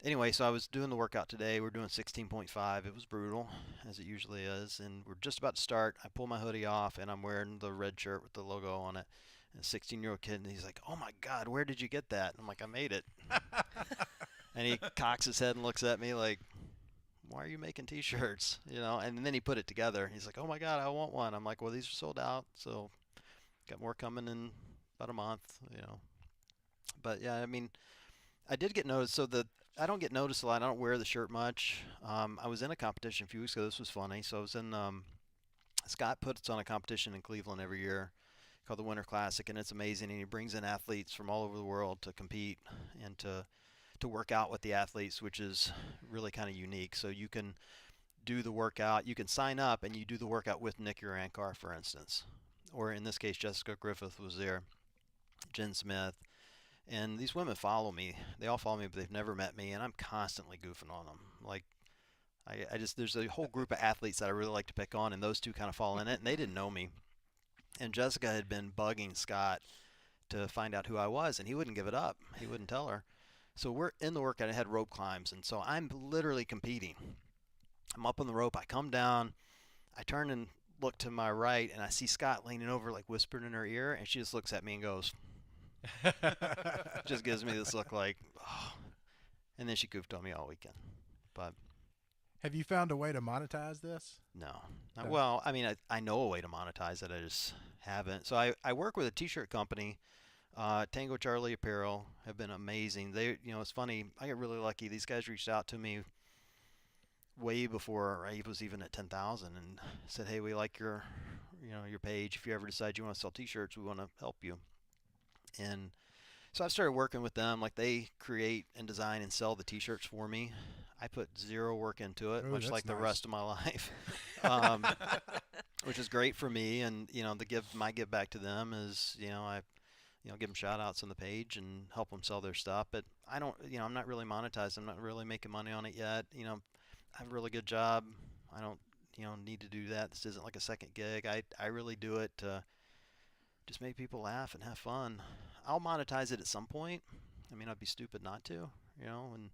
anyway, so I was doing the workout today. We're doing 16.5. It was brutal, as it usually is, and we're just about to start. I pull my hoodie off, and I'm wearing the red shirt with the logo on it. And a 16-year-old kid, and he's like, "Oh my God, where did you get that?" And I'm like, "I made it." And he cocks his head and looks at me like, "Why are you making T-shirts?" And then he put it together. He's like, "Oh my God, I want one." I'm like, "Well, these are sold out, so got more coming in about a month." But yeah, I mean, I did get noticed. So I don't get noticed a lot. I don't wear the shirt much. I was in a competition a few weeks ago. This was funny. So I was in. Scott puts on a competition in Cleveland every year called the Winter Classic, and it's amazing. And he brings in athletes from all over the world to compete and to work out with the athletes, which is really kind of unique. So you can do the workout. You can sign up and you do the workout with Nick Urankar, for instance, or in this case, Jessica Griffith was there, Jen Smith. And these women follow me. They all follow me, but they've never met me, and I'm constantly goofing on them. Like, I just, there's a whole group of athletes that I really like to pick on, and those two kind of fall in it, and they didn't know me. And Jessica had been bugging Scott to find out who I was, and he wouldn't give it up. He wouldn't tell her. So we're in the workout. I had rope climbs, and so I'm literally competing. I'm up on the rope. I come down. I turn and look to my right, and I see Scott leaning over, like whispering in her ear, and she just looks at me and goes, just gives me this look like, oh. And then she goofed on me all weekend. But Have you found a way to monetize this? no. No. Well, I mean, I know a way to monetize it. I just haven't. So I work with a T-shirt company, Tango Charlie Apparel, have been amazing. It's funny. I got really lucky. These guys reached out to me way before I was even at 10,000 and said, "Hey, we like your page. If you ever decide you want to sell T-shirts, we want to help you." And so I started working with them. Like, they create and design and sell the T-shirts for me. I put zero work into it, Ooh, much that's like the nice. rest of my life, which is great for me. And my give back to them is I give them shout outs on the page and help them sell their stuff. But I don't I'm not really monetized. I'm not really making money on it yet. I have a really good job. I don't need to do that. This isn't like a second gig. I really do it to just make people laugh and have fun. I'll monetize it at some point. I mean, I'd be stupid not to, and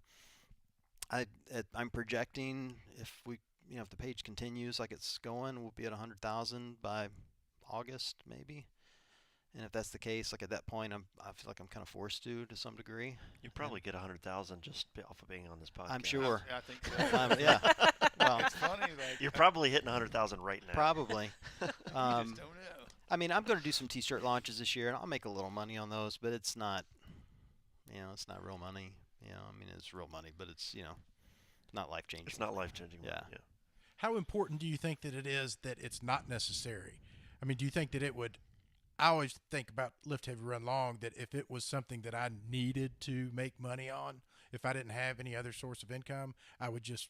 I'm projecting if if the page continues like it's going, we'll be at 100,000 by August maybe. And if that's the case, like at that point, I feel like I'm kind of forced to some degree. You probably get 100,000 just off of being on this podcast. I'm sure. I think so. Yeah. Well, It's funny. Like, You're probably hitting 100,000 right now. probably. you just don't know. I mean, I'm going to do some T-shirt launches this year, and I'll make a little money on those, but it's not, it's not real money. I mean, it's real money, but it's, not life-changing. It's not life-changing. Yeah. How important do you think that it is that it's not necessary? I mean, do you think that it would? I always think about Lift Heavy Run Long, that if it was something that I needed to make money on, if I didn't have any other source of income, I would just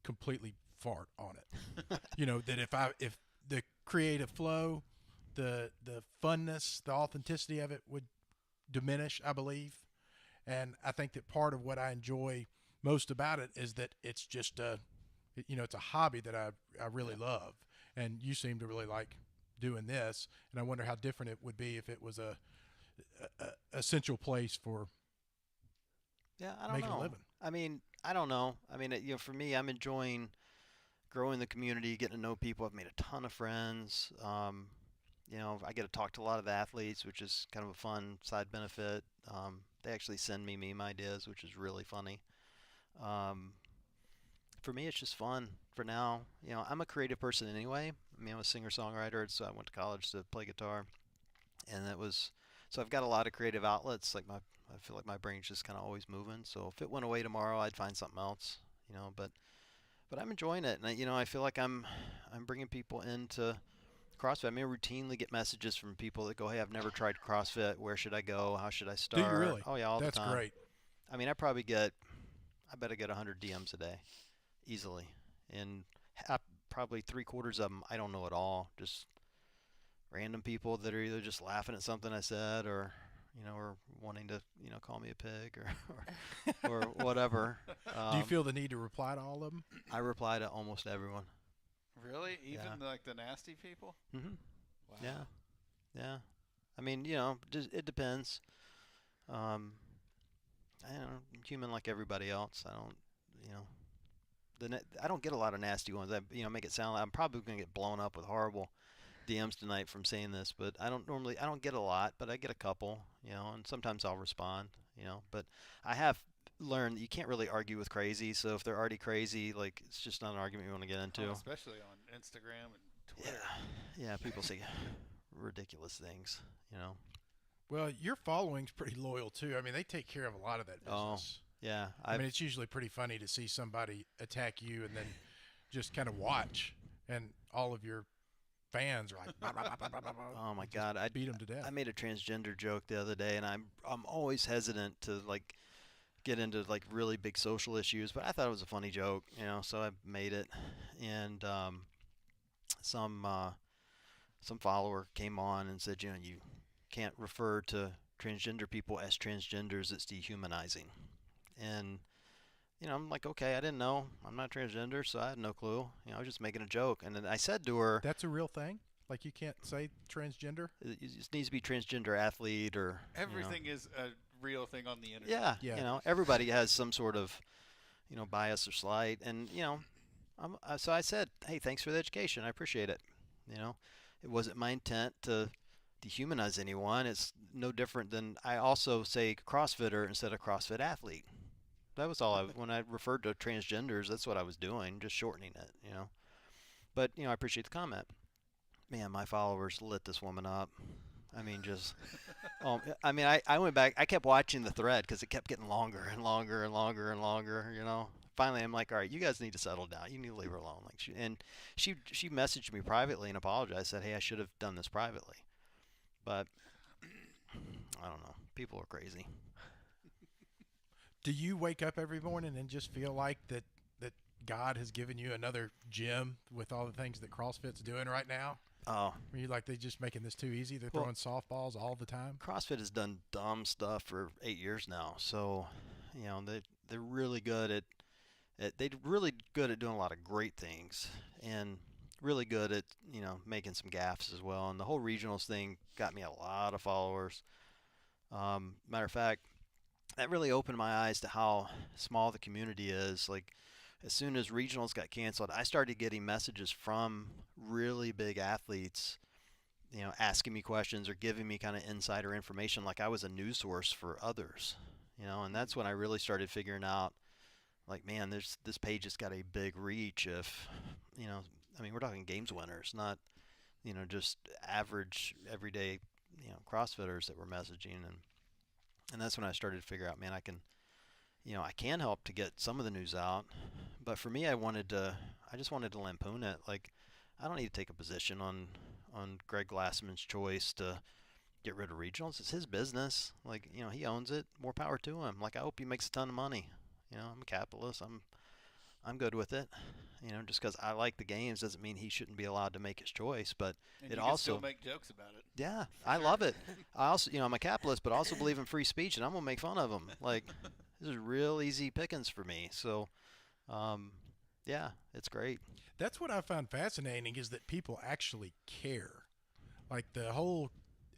completely fart on it. That if the creative flow, the funness, the authenticity of it would diminish, I believe. And I think that part of what I enjoy most about it is that it's just it's a hobby that I really love. And you seem to really like doing this, and I wonder how different it would be if it was a essential place for I don't making know. a living. I mean, I don't know. I mean, for me, I'm enjoying growing the community, getting to know people. I've made a ton of friends. I get to talk to a lot of the athletes, which is kind of a fun side benefit. They actually send me meme ideas, which is really funny. For me, it's just fun for now. I'm a creative person anyway. I mean, I'm a singer-songwriter, so I went to college to play guitar. And so I've got a lot of creative outlets. I feel like my brain's just kind of always moving. So if it went away tomorrow, I'd find something else, but I'm enjoying it. And, I feel like I'm bringing people into CrossFit. I mean, I routinely get messages from people that go, "Hey, I've never tried CrossFit. Where should I go? How should I start?" Do you really? Oh, yeah, all That's the time. great. I mean, I bet I get 100 DMs a day, easily. And probably 3/4 of them I don't know at all. Just random people that are either just laughing at something I said, or or wanting to call me a pig or whatever. Do you feel the need to reply to all of them? I reply to almost everyone. Really? Even Yeah. like the nasty people? Mm-hmm. Wow. Yeah. I mean, it depends. I don't know, I'm human like everybody else. I don't, I don't get a lot of nasty ones. I make it sound like I'm probably going to get blown up with horrible DMs tonight from saying this, but I don't get a lot, but I get a couple, and sometimes I'll respond, but I have learned that you can't really argue with crazy. So if they're already crazy, like, it's just not an argument you want to get into. Oh, especially on Instagram and Twitter. Yeah, people say ridiculous things, Well, your following's pretty loyal too. I mean, they take care of a lot of that business. Yeah, I mean, it's usually pretty funny to see somebody attack you and then just kind of watch, and all of your fans are like, "Bah, bah, bah, bah, bah, bah, bah," oh my and God, just beat them to death. I made a transgender joke the other day, and I'm always hesitant to get into really big social issues, but I thought it was a funny joke, so I made it, and some follower came on and said, you can't refer to transgender people as transgenders; it's dehumanizing. And I'm like, okay, I didn't know. I'm not transgender, so I had no clue. I was just making a joke. And then I said to her, That's a real thing? Like, you can't say transgender? it just needs to be transgender athlete or Everything is a real thing on the internet. Yeah. Everybody has some sort of bias or slight, and so I said, hey, thanks for the education. I appreciate it. It wasn't my intent to dehumanize anyone. It's no different than I also say CrossFitter instead of CrossFit athlete. That was all. When I referred to transgenders, that's what I was doing, just shortening it, But, I appreciate the comment. Man, my followers lit this woman up. I mean, just, I went back. I kept watching the thread because it kept getting longer and longer and longer and longer, Finally, I'm like, all right, you guys need to settle down. You need to leave her alone. She messaged me privately and apologized, said, hey, I should have done this privately. But, I don't know. People are crazy. Do you wake up every morning and just feel like that God has given you another gym with all the things that CrossFit's doing right now? Oh, Are you like, they're just making this too easy? They're Well- throwing softballs all the time? CrossFit has done dumb stuff for 8 years now. So, they're really good at doing a lot of great things, and really good at making some gaffes as well. And the whole regionals thing got me a lot of followers. Matter of fact, that really opened my eyes to how small the community is. Like, as soon as regionals got canceled, I started getting messages from really big athletes, asking me questions or giving me kind of insider information, like I was a news source for others, and that's when I really started figuring out, like, man, this page has got a big reach. If, I mean, we're talking games winners, not, just average, everyday, CrossFitters that were messaging, and that's when I started to figure out, man, I can help to get some of the news out, but for me, I just wanted to lampoon it. Like, I don't need to take a position on Greg Glassman's choice to get rid of regionals. It's his business. Like, he owns it. More power to him. Like, I hope he makes a ton of money. I'm a capitalist. I'm good with it. Just because I like the games doesn't mean he shouldn't be allowed to make his choice. But and it you also can still make jokes about it. Yeah, I love it. I also, I'm a capitalist, but I also believe in free speech, and I'm gonna make fun of him. Like, this is real easy pickings for me. So, yeah, it's great. That's what I find fascinating is that people actually care. Like the whole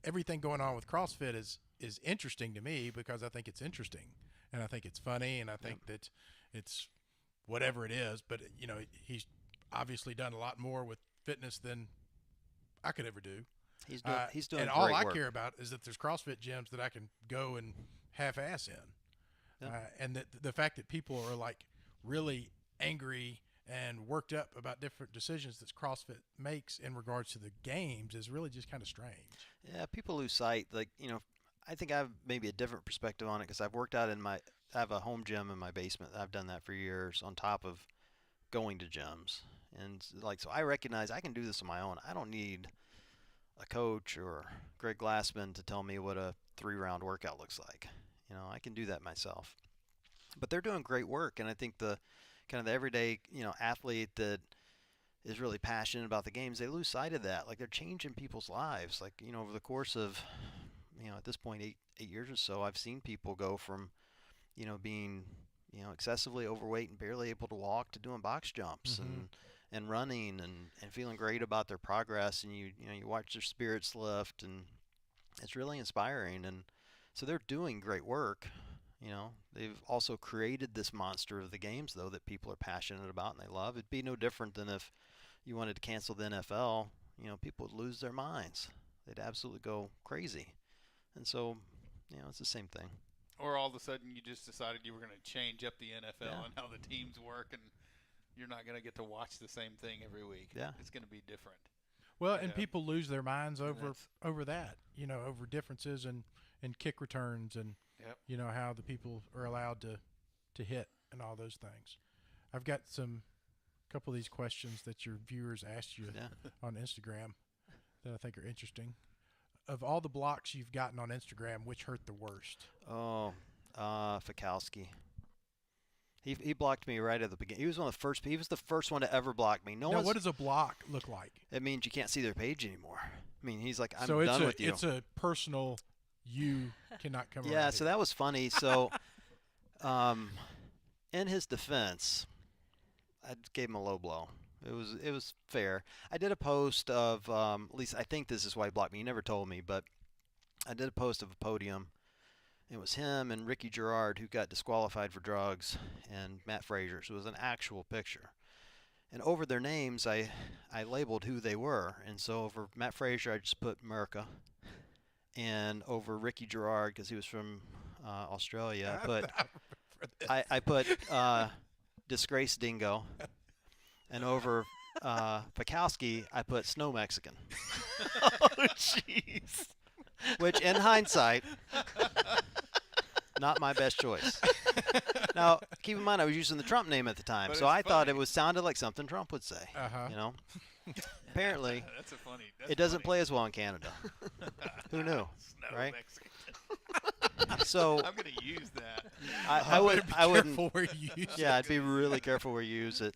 everything going on with CrossFit is interesting to me because I think it's interesting and I think it's funny and I think that it's whatever it is. But he's obviously done a lot more with fitness than I could ever do. He's doing and great all I work. care about is that there's CrossFit gyms that I can go and half-ass in, and that the fact that people are like really angry and worked up about different decisions that CrossFit makes in regards to the games is really just kind of strange. Yeah, people lose sight. Like, I think I have maybe a different perspective on it because I've worked out I have a home gym in my basement. I've done that for years on top of going to gyms. And like, so I recognize I can do this on my own. I don't need a coach or Greg Glassman to tell me what a 3-round workout looks like. I can do that myself. But they're doing great work, and I think the kind of the everyday, athlete that is really passionate about the games, they lose sight of that. Like, they're changing people's lives. Like, over the course of, at this point, eight years or so, I've seen people go from, being, excessively overweight and barely able to walk to doing box jumps and running and feeling great about their progress. And you watch their spirits lift, and it's really inspiring. And so they're doing great work. They've also created this monster of the games, though, that people are passionate about and they love. It'd be no different than if you wanted to cancel the NFL. People would lose their minds. They'd absolutely go crazy. And so, it's the same thing. Or all of a sudden you just decided you were going to change up the NFL Yeah. and how the teams work, and you're not going to get to watch the same thing every week. Yeah. It's going to be different. Well, and Yeah. people lose their minds over That's- that, over differences in kick returns and Yep. how the people are allowed to hit and all those things. I've got couple of these questions that your viewers asked you Yeah. on Instagram that I think are interesting. Of all the blocks you've gotten on Instagram, which hurt the worst? Oh, Fikowski. He blocked me right at the beginning. He was He was the first one to ever block me. Now, what does a block look like? It means you can't see their page anymore. I mean, he's like, I'm so done with you. It's a personal. You cannot come. Yeah, around so here. that was funny. So, in his defense, I gave him a low blow. It was fair. I did a post of at least I think this is why he blocked me. He never told me, but I did a post of a podium. It was him and Ricky Gerard, who got disqualified for drugs, and Matt Frazier. So it was an actual picture. And over their names, I labeled who they were. And so over Matt Frazier, I just put America. And over Ricky Gerard, because he was from Australia, I put Disgrace Dingo. And over Fikowski, I put Snow Mexican. Oh, jeez. Which, in hindsight, not my best choice. Now, keep in mind, I was using the Trump name at the time, But so it's I thought funny. it sounded like something Trump would say. Uh-huh. Apparently, That's a funny. it doesn't play as well in Canada. Who knew, Snow right? Mexican. So I'm going to use that. I wouldn't. Careful where you use Yeah, I'd be really careful where you use it.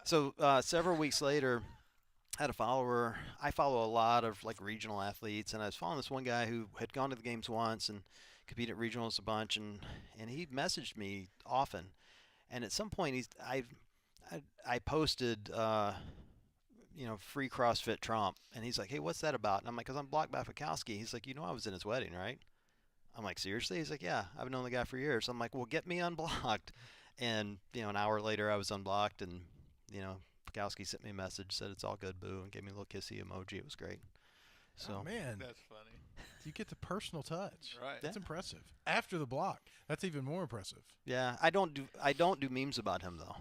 So several weeks later, I had a follower. I follow a lot of like regional athletes, and I was following this one guy who had gone to the games once and competed at regionals a bunch, and he messaged me often. And at some point, I posted, free CrossFit Trump, and he's like, "Hey, what's that about?" And I'm like, "'Cause I'm blocked by Fikowski." He's like, "I was in his wedding, right?" I'm like, seriously? He's like, yeah, I've known the guy for years. I'm like, well, get me unblocked. And, an hour later I was unblocked, and, Bukowski sent me a message, said it's all good, boo, and gave me a little kissy emoji. It was great. So Oh, man. That's funny. You get the personal touch. Right. That's impressive. After the block, that's even more impressive. yeah, I don't do memes about him though.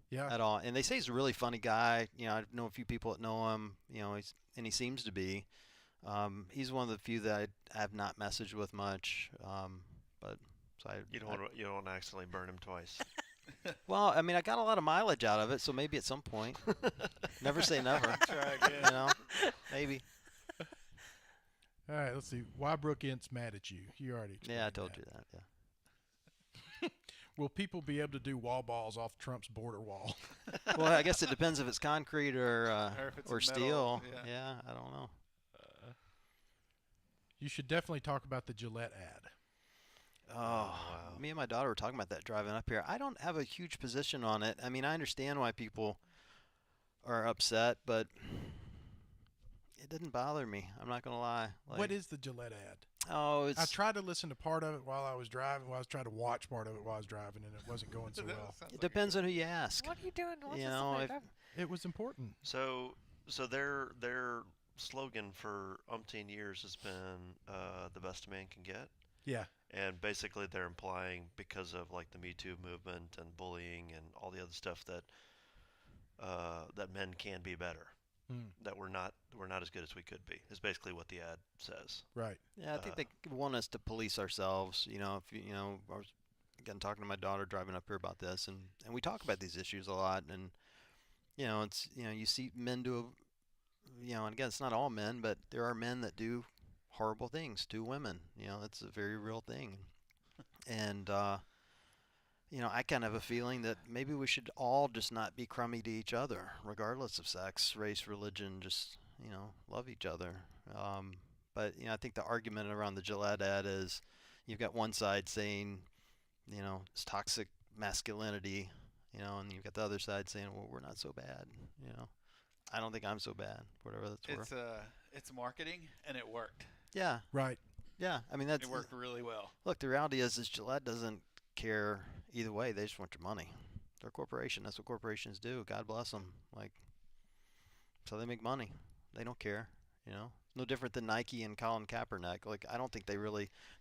Yeah. At all. And they say he's a really funny guy. I know a few people that know him, and he seems to be. He's one of the few that I have not messaged with much. But so You don't want to accidentally burn him twice. well, I mean, I got a lot of mileage out of it, so maybe at some point. Never say never. Try again. Maybe. All right, let's see. Why Brooke Ent's mad at you? You already explained Yeah, I told that. you that. Yeah. Will people be able to do wall balls off Trump's border wall? Well, I guess it depends if it's concrete or if it's or a steel. metal, yeah. Yeah, I don't know. You should definitely talk about the Gillette ad. Oh, wow. me and my daughter were talking about that driving up here. I don't have a huge position on it. I mean, I understand why people are upset, but it didn't bother me. I'm not gonna lie. What is the Gillette ad? Oh, it's I tried to listen to part of it while I was driving. Well, I was trying to watch part of it while I was driving, and it wasn't going so That well. sounds it like depends on who you ask. What are you doing? What's You this know, about if- driving? It was important. So their slogan for umpteen years has been the best a man can get. Yeah. And basically they're implying, because of like the Me Too movement and bullying and all the other stuff, that that men can be better. Mm, That we're not as good as we could be, is basically what the ad says. right. Yeah, I think they want us to police ourselves. If I was again talking to my daughter driving up here about this, and we talk about these issues a lot, and it's you see men do, and again, it's not all men, but there are men that do horrible things to women. It's a very real thing, and I kind of have a feeling that maybe we should all just not be crummy to each other, regardless of sex, race, religion. Just love each other. But I think the argument around the Gillette ad is, you've got one side saying, it's toxic masculinity, and you've got the other side saying, well, we're not so bad. I don't think I'm so bad. Whatever that's worth. It's marketing, and it worked. Yeah, Right. yeah. I mean, that's It worked really well. Look, the reality is Gillette doesn't care either way. They just want your money. They're a corporation. That's what corporations do. God bless them. So they make money. They don't care. No different than Nike and Colin Kaepernick. I don't think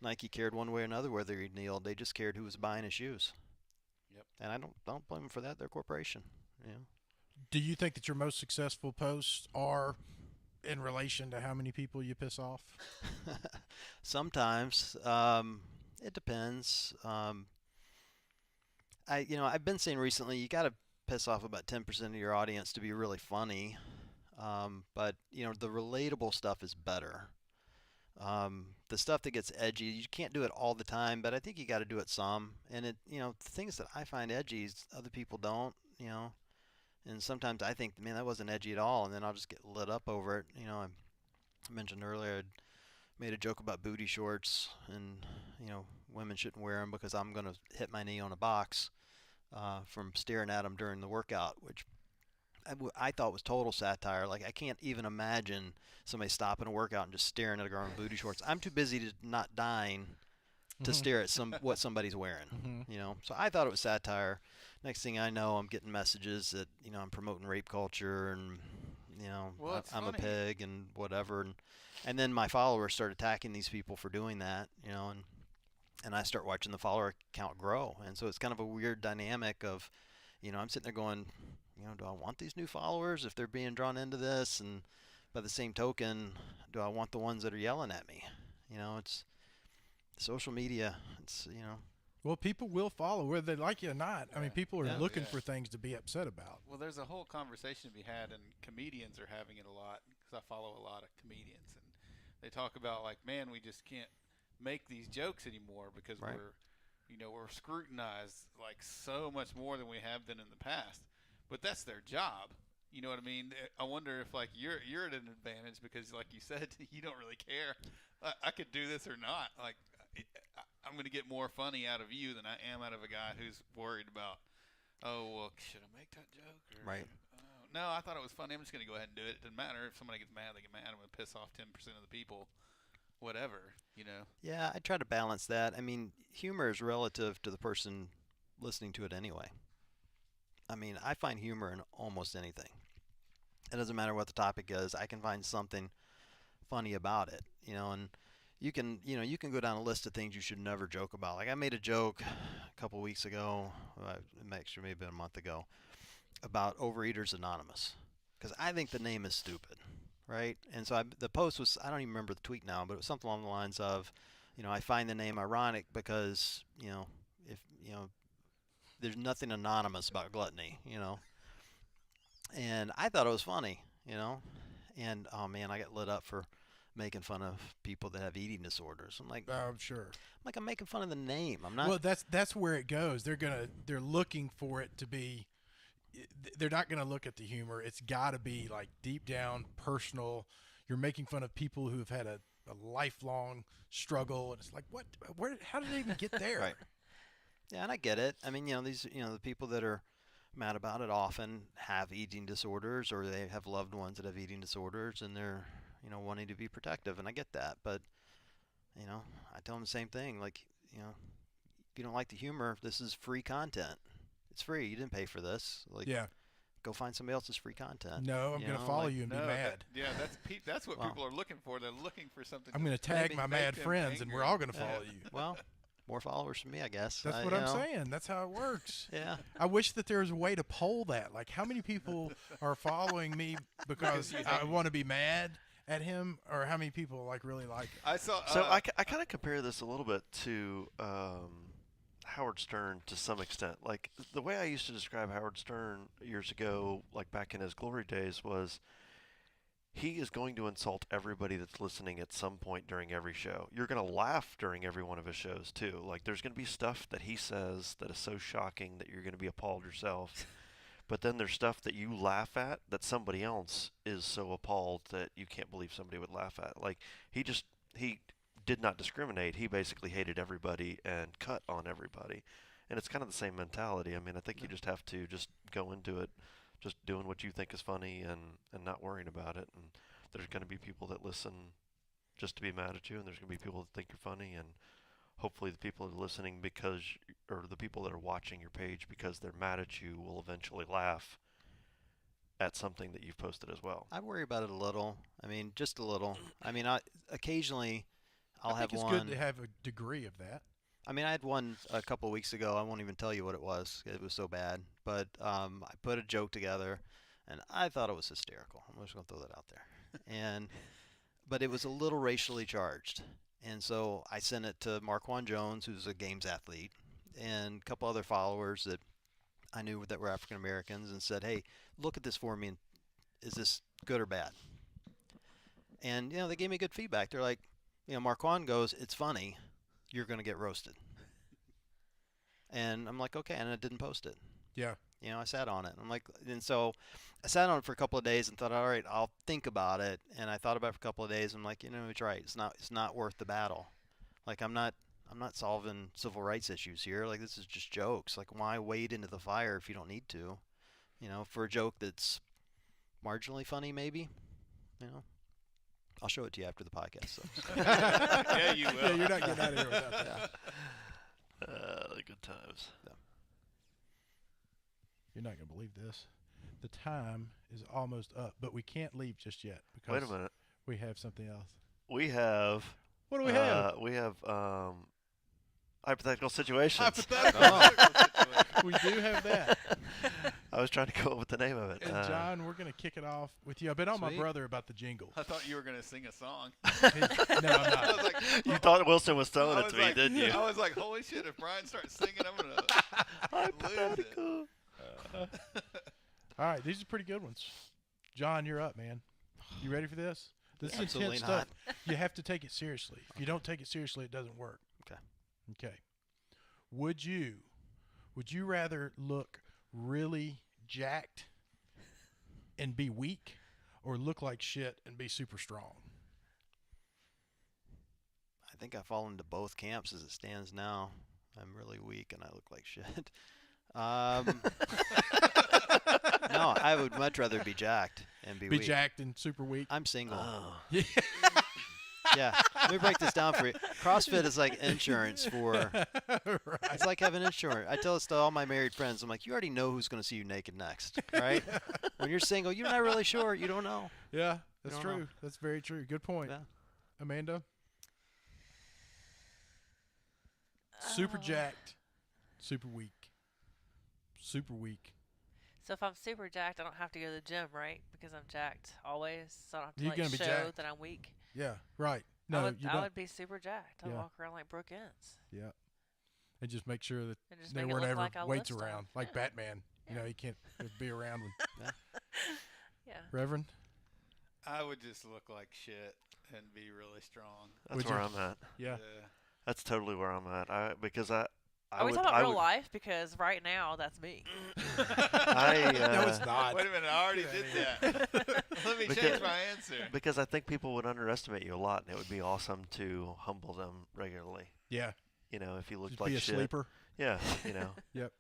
Nike cared one way or another whether he kneeled. They just cared who was buying his shoes. Yep. And I don't blame them for that. They're a corporation. Do you think that your most successful posts are in relation to how many people you piss off? Sometimes it depends. I've been saying recently, you got to piss off about 10% of your audience to be really funny. But the relatable stuff is better. The stuff that gets edgy, you can't do it all the time, but I think you got to do it some. And things that I find edgy, other people don't. And sometimes I think, man, that wasn't edgy at all, and then I'll just get lit up over it. I mentioned earlier I'd made a joke about booty shorts, and women shouldn't wear them because I'm going to hit my knee on a box from staring at them during the workout, which I thought was total satire. I can't even imagine somebody stopping a workout and just staring at a girl in booty shorts. I'm too busy to not dying to stare at what somebody's wearing. So I thought it was satire. Next thing I know, I'm getting messages that I'm promoting rape culture, and Well, it's I'm a funny. pig and whatever, and then my followers start attacking these people for doing that, and I start watching the follower count grow, and so it's kind of a weird dynamic of, I'm sitting there going, do I want these new followers if they're being drawn into this, and by the same token, do I want the ones that are yelling at me? It's social media. It's Well, people will follow whether they like you or not. I mean, people are Yeah. looking Yeah. for things to be upset about. Well, there's a whole conversation to be had, and comedians are having it a lot because I follow a lot of comedians, and they talk about man, we just can't make these jokes anymore because Right. we're scrutinized so much more than we have been in the past. But that's their job. You know what I mean? I wonder if you're at an advantage because, like you said, you don't really care. I could do this or not. I'm going to get more funny out of you than I am out of a guy who's worried about, oh, well, should I make that joke? Or, Right. No, I thought it was funny. I'm just going to go ahead and do it. It doesn't matter. If somebody gets mad, they get mad. I'm going to piss off 10% of the people. whatever, you know. Yeah, I try to balance that. I mean, humor is relative to the person listening to it anyway. I mean, I find humor in almost anything. It doesn't matter what the topic is. I can find something funny about it, and you can go down a list of things you should never joke about. Like I made a joke a couple weeks ago, actually maybe a month ago, about Overeaters Anonymous because I think the name is stupid, right? And so the post was, I don't even remember the tweet now, but it was something along the lines of, I find the name ironic because, if, there's nothing anonymous about gluttony. And I thought it was funny, and oh man, I got lit up for making fun of people that have eating disorders. I'm like, I'm sure. I'm making fun of the name. I'm not. Well, that's where it goes. They're looking for it to be. They're not gonna look at the humor. It's got to be like deep down personal. You're making fun of people who have had a lifelong struggle, and it's like, what? Where? How did they even get there? Right. Yeah, and I get it. I mean, these, the people that are mad about it often have eating disorders, or they have loved ones that have eating disorders, and they're, wanting to be protective, and I get that. But, I tell them the same thing. Like, if you don't like the humor, this is free content. It's free. You didn't pay for this. Like, Yeah. go find somebody else's free content. No, I'm going to follow you and be mad. That's what people are looking for. They're looking for something. I'm going to tag my mad friends, and we're all going to follow you. Well, more followers for me, I guess. That's what I'm saying. That's how it works. Yeah. I wish that there was a way to poll that. Like, how many people are following me because I want to be mad at him, or how many people really like it? I saw. So I kind of compare this a little bit to Howard Stern to some extent. Like the way I used to describe Howard Stern years ago, like back in his glory days, was he is going to insult everybody that's listening at some point during every show. You're going to laugh during every one of his shows too. Like there's going to be stuff that he says that is so shocking that you're going to be appalled yourself. But then there's stuff that you laugh at that somebody else is so appalled that you can't believe somebody would laugh at. Like he did not discriminate. He basically hated everybody and cut on everybody. And it's kind of the same mentality. I mean, I think you just have to just go into it just doing what you think is funny and not worrying about it. And there's going to be people that listen just to be mad at you, and there's going to be people that think you're funny, and hopefully the people that are listening or the people that are watching your page because they're mad at you will eventually laugh at something that you've posted as well. I worry about it a little. I mean, just a little. I mean, occasionally I'll have one. I think it's good to have a degree of that. I mean, I had one a couple of weeks ago. I won't even tell you what it was. It was so bad. But I put a joke together, and I thought it was hysterical. I'm just going to throw that out there. But it was a little racially charged. And so I sent it to Marquand Jones, who's a games athlete, and a couple other followers that I knew that were African Americans, and said, hey, look at this for me. And is this good or bad? And, they gave me good feedback. They're like, Marquand goes, it's funny. You're going to get roasted. And I'm like, okay. And I didn't post it. Yeah. I sat on it. And so I sat on it for a couple of days and thought, all right, I'll think about it. And I thought about it for a couple of days. I'm like, it's right. It's not worth the battle. Like, I'm not solving civil rights issues here. Like, this is just jokes. Like, why wade into the fire if you don't need to? For a joke that's marginally funny, maybe, I'll show it to you after the podcast. So. Yeah, you will. Yeah, you're not getting out of here without that. The good times. Yeah. You're not going to believe this. The time is almost up, but we can't leave just yet because Wait a minute. we have something else. We have. What do we have? We have hypothetical situations. We do have that. I was trying to come up with the name of it. And John, we're going to kick it off with you. I bet on my Sweet. brother about the jingle. I thought you were going to sing a song. No, I'm I not. was like, You thought Wilson was throwing it to me, didn't you? I was like, holy shit, if Brian starts singing, I'm going to lose it. Hypothetical. All right, these are pretty good ones. John, you're up, man. You ready for this? This is Absolutely intense stuff. You have to take it seriously. If you don't take it seriously, it doesn't work. Okay. Okay. Would you rather look really jacked and be weak, or look like shit and be super strong? I think I fall into both camps as it stands now. I'm really weak and I look like shit. No, I would much rather be jacked and be weak. Jacked and super weak. I'm single. Oh. Yeah. Yeah. Let me break this down for you. CrossFit is like insurance for. Right. It's like having insurance. I tell this to all my married friends. I'm like, you already know who's going to see you naked next, right? When you're single, you're not really sure. You don't know. Yeah, that's don't know. true. That's very true. Good point. Yeah. Amanda? Super jacked, super weak. Super weak. So if I'm super jacked, I don't have to go to the gym, right? Because I'm jacked always. So I don't have to You're like gonna be show jacked. that I'm weak. Yeah, right. No, I would, you I don't. would be super jacked. I'd Yeah. walk around like Brooke Ents. Yeah. And just make sure that And just there make it weren't look ever like I weights lift stuff. around, like Yeah. Batman. You know, he can't just be around. When, Yeah. Reverend? I would just look like shit and be really strong. That's Would where you? I'm at. Yeah. That's totally where I'm at. Because I Are we would, talking about I real would, life? Because right now, that's me. I, No, it's not. Wait a minute, I already Get did outta that. Let me Because- change my answer. because I think people would underestimate you a lot, and it would be awesome to humble them regularly. Yeah. You know, if you looked Just like be a shit. sleeper. Yeah, you know. Yep.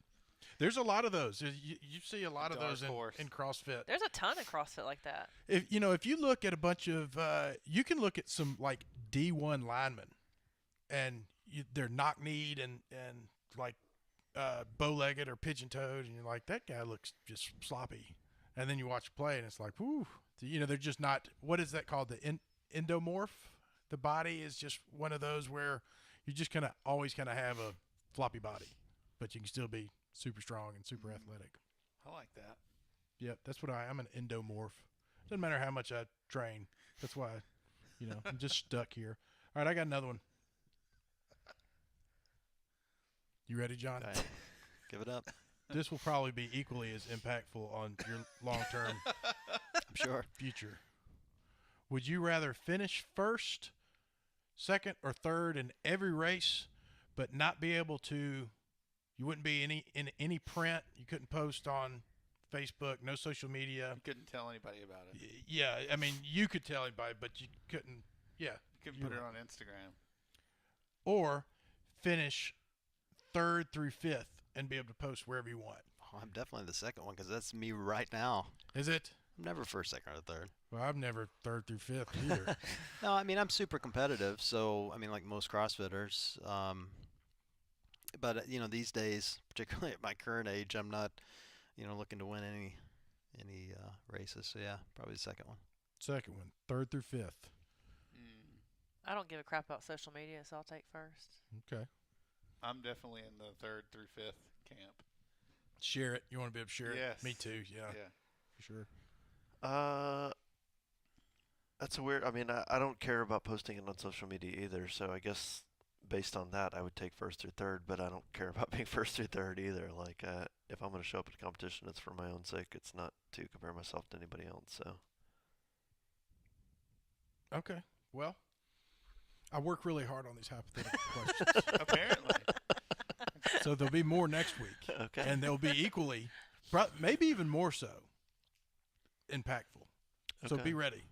There's a lot of those. You see a lot of Dark those horse. in CrossFit. There's a ton of CrossFit like that. If you look at a bunch of, you can look at some like D1 linemen, and they're knock-kneed and like bow-legged or pigeon-toed, and you're like, that guy looks just sloppy. And then you watch play, and it's like, whoo. You know, they're just not. What is that called? The endomorph. The body is just one of those where you just kind of always kind of have a floppy body, but you can still be super strong and super athletic. I like that. Yep, that's what I'm an endomorph. Doesn't matter how much I train. That's why, I'm just stuck here. All right, I got another one. You ready, John? Okay. Give it up. This will probably be equally as impactful on your long-term I'm sure. future. Would you rather finish first, second, or third in every race, but not be able to? You wouldn't be in any print. You couldn't post on Facebook. No social media. You couldn't tell anybody about it. Yeah, I mean, you could tell anybody, but you couldn't. Yeah. You couldn't you're put it right. on Instagram. Or finish third through fifth and be able to post wherever you want. Oh, I'm definitely the second one because that's me right now. Is it? I'm never first, second, or third. Well, I've never third through fifth either. No, I mean, I'm super competitive. So, I mean, like most CrossFitters. But, these days, particularly at my current age, I'm not, looking to win any races. So, yeah, probably the second one. Second one, third through fifth. I don't give a crap about social media, so I'll take first. Okay. I'm definitely in the third through fifth camp. Share it. You want to be able to share Yes. it? Me too. Yeah, Yeah. for sure. That's a weird. I mean, I don't care about posting it on social media either. So I guess based on that, I would take first through third. But I don't care about being first through third either. Like, if I'm going to show up at a competition, it's for my own sake. It's not to compare myself to anybody else. So Okay. Well, I work really hard on these hypothetical questions, Apparently. so there'll be more next week, okay. and they'll be equally, maybe even more so, impactful. So Okay. be ready.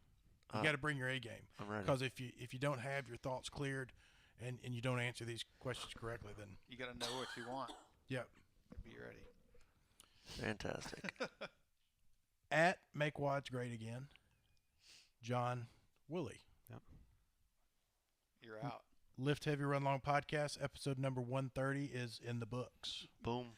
You Uh, got to bring your A game, I'm ready. because if you don't have your thoughts cleared, and you don't answer these questions correctly, then You got to know what you want. yep. Be ready. Fantastic. At Make Wads Great Again, John Wooley. You're out. Lift Heavy Run Long podcast episode number 130 is in the books. Boom.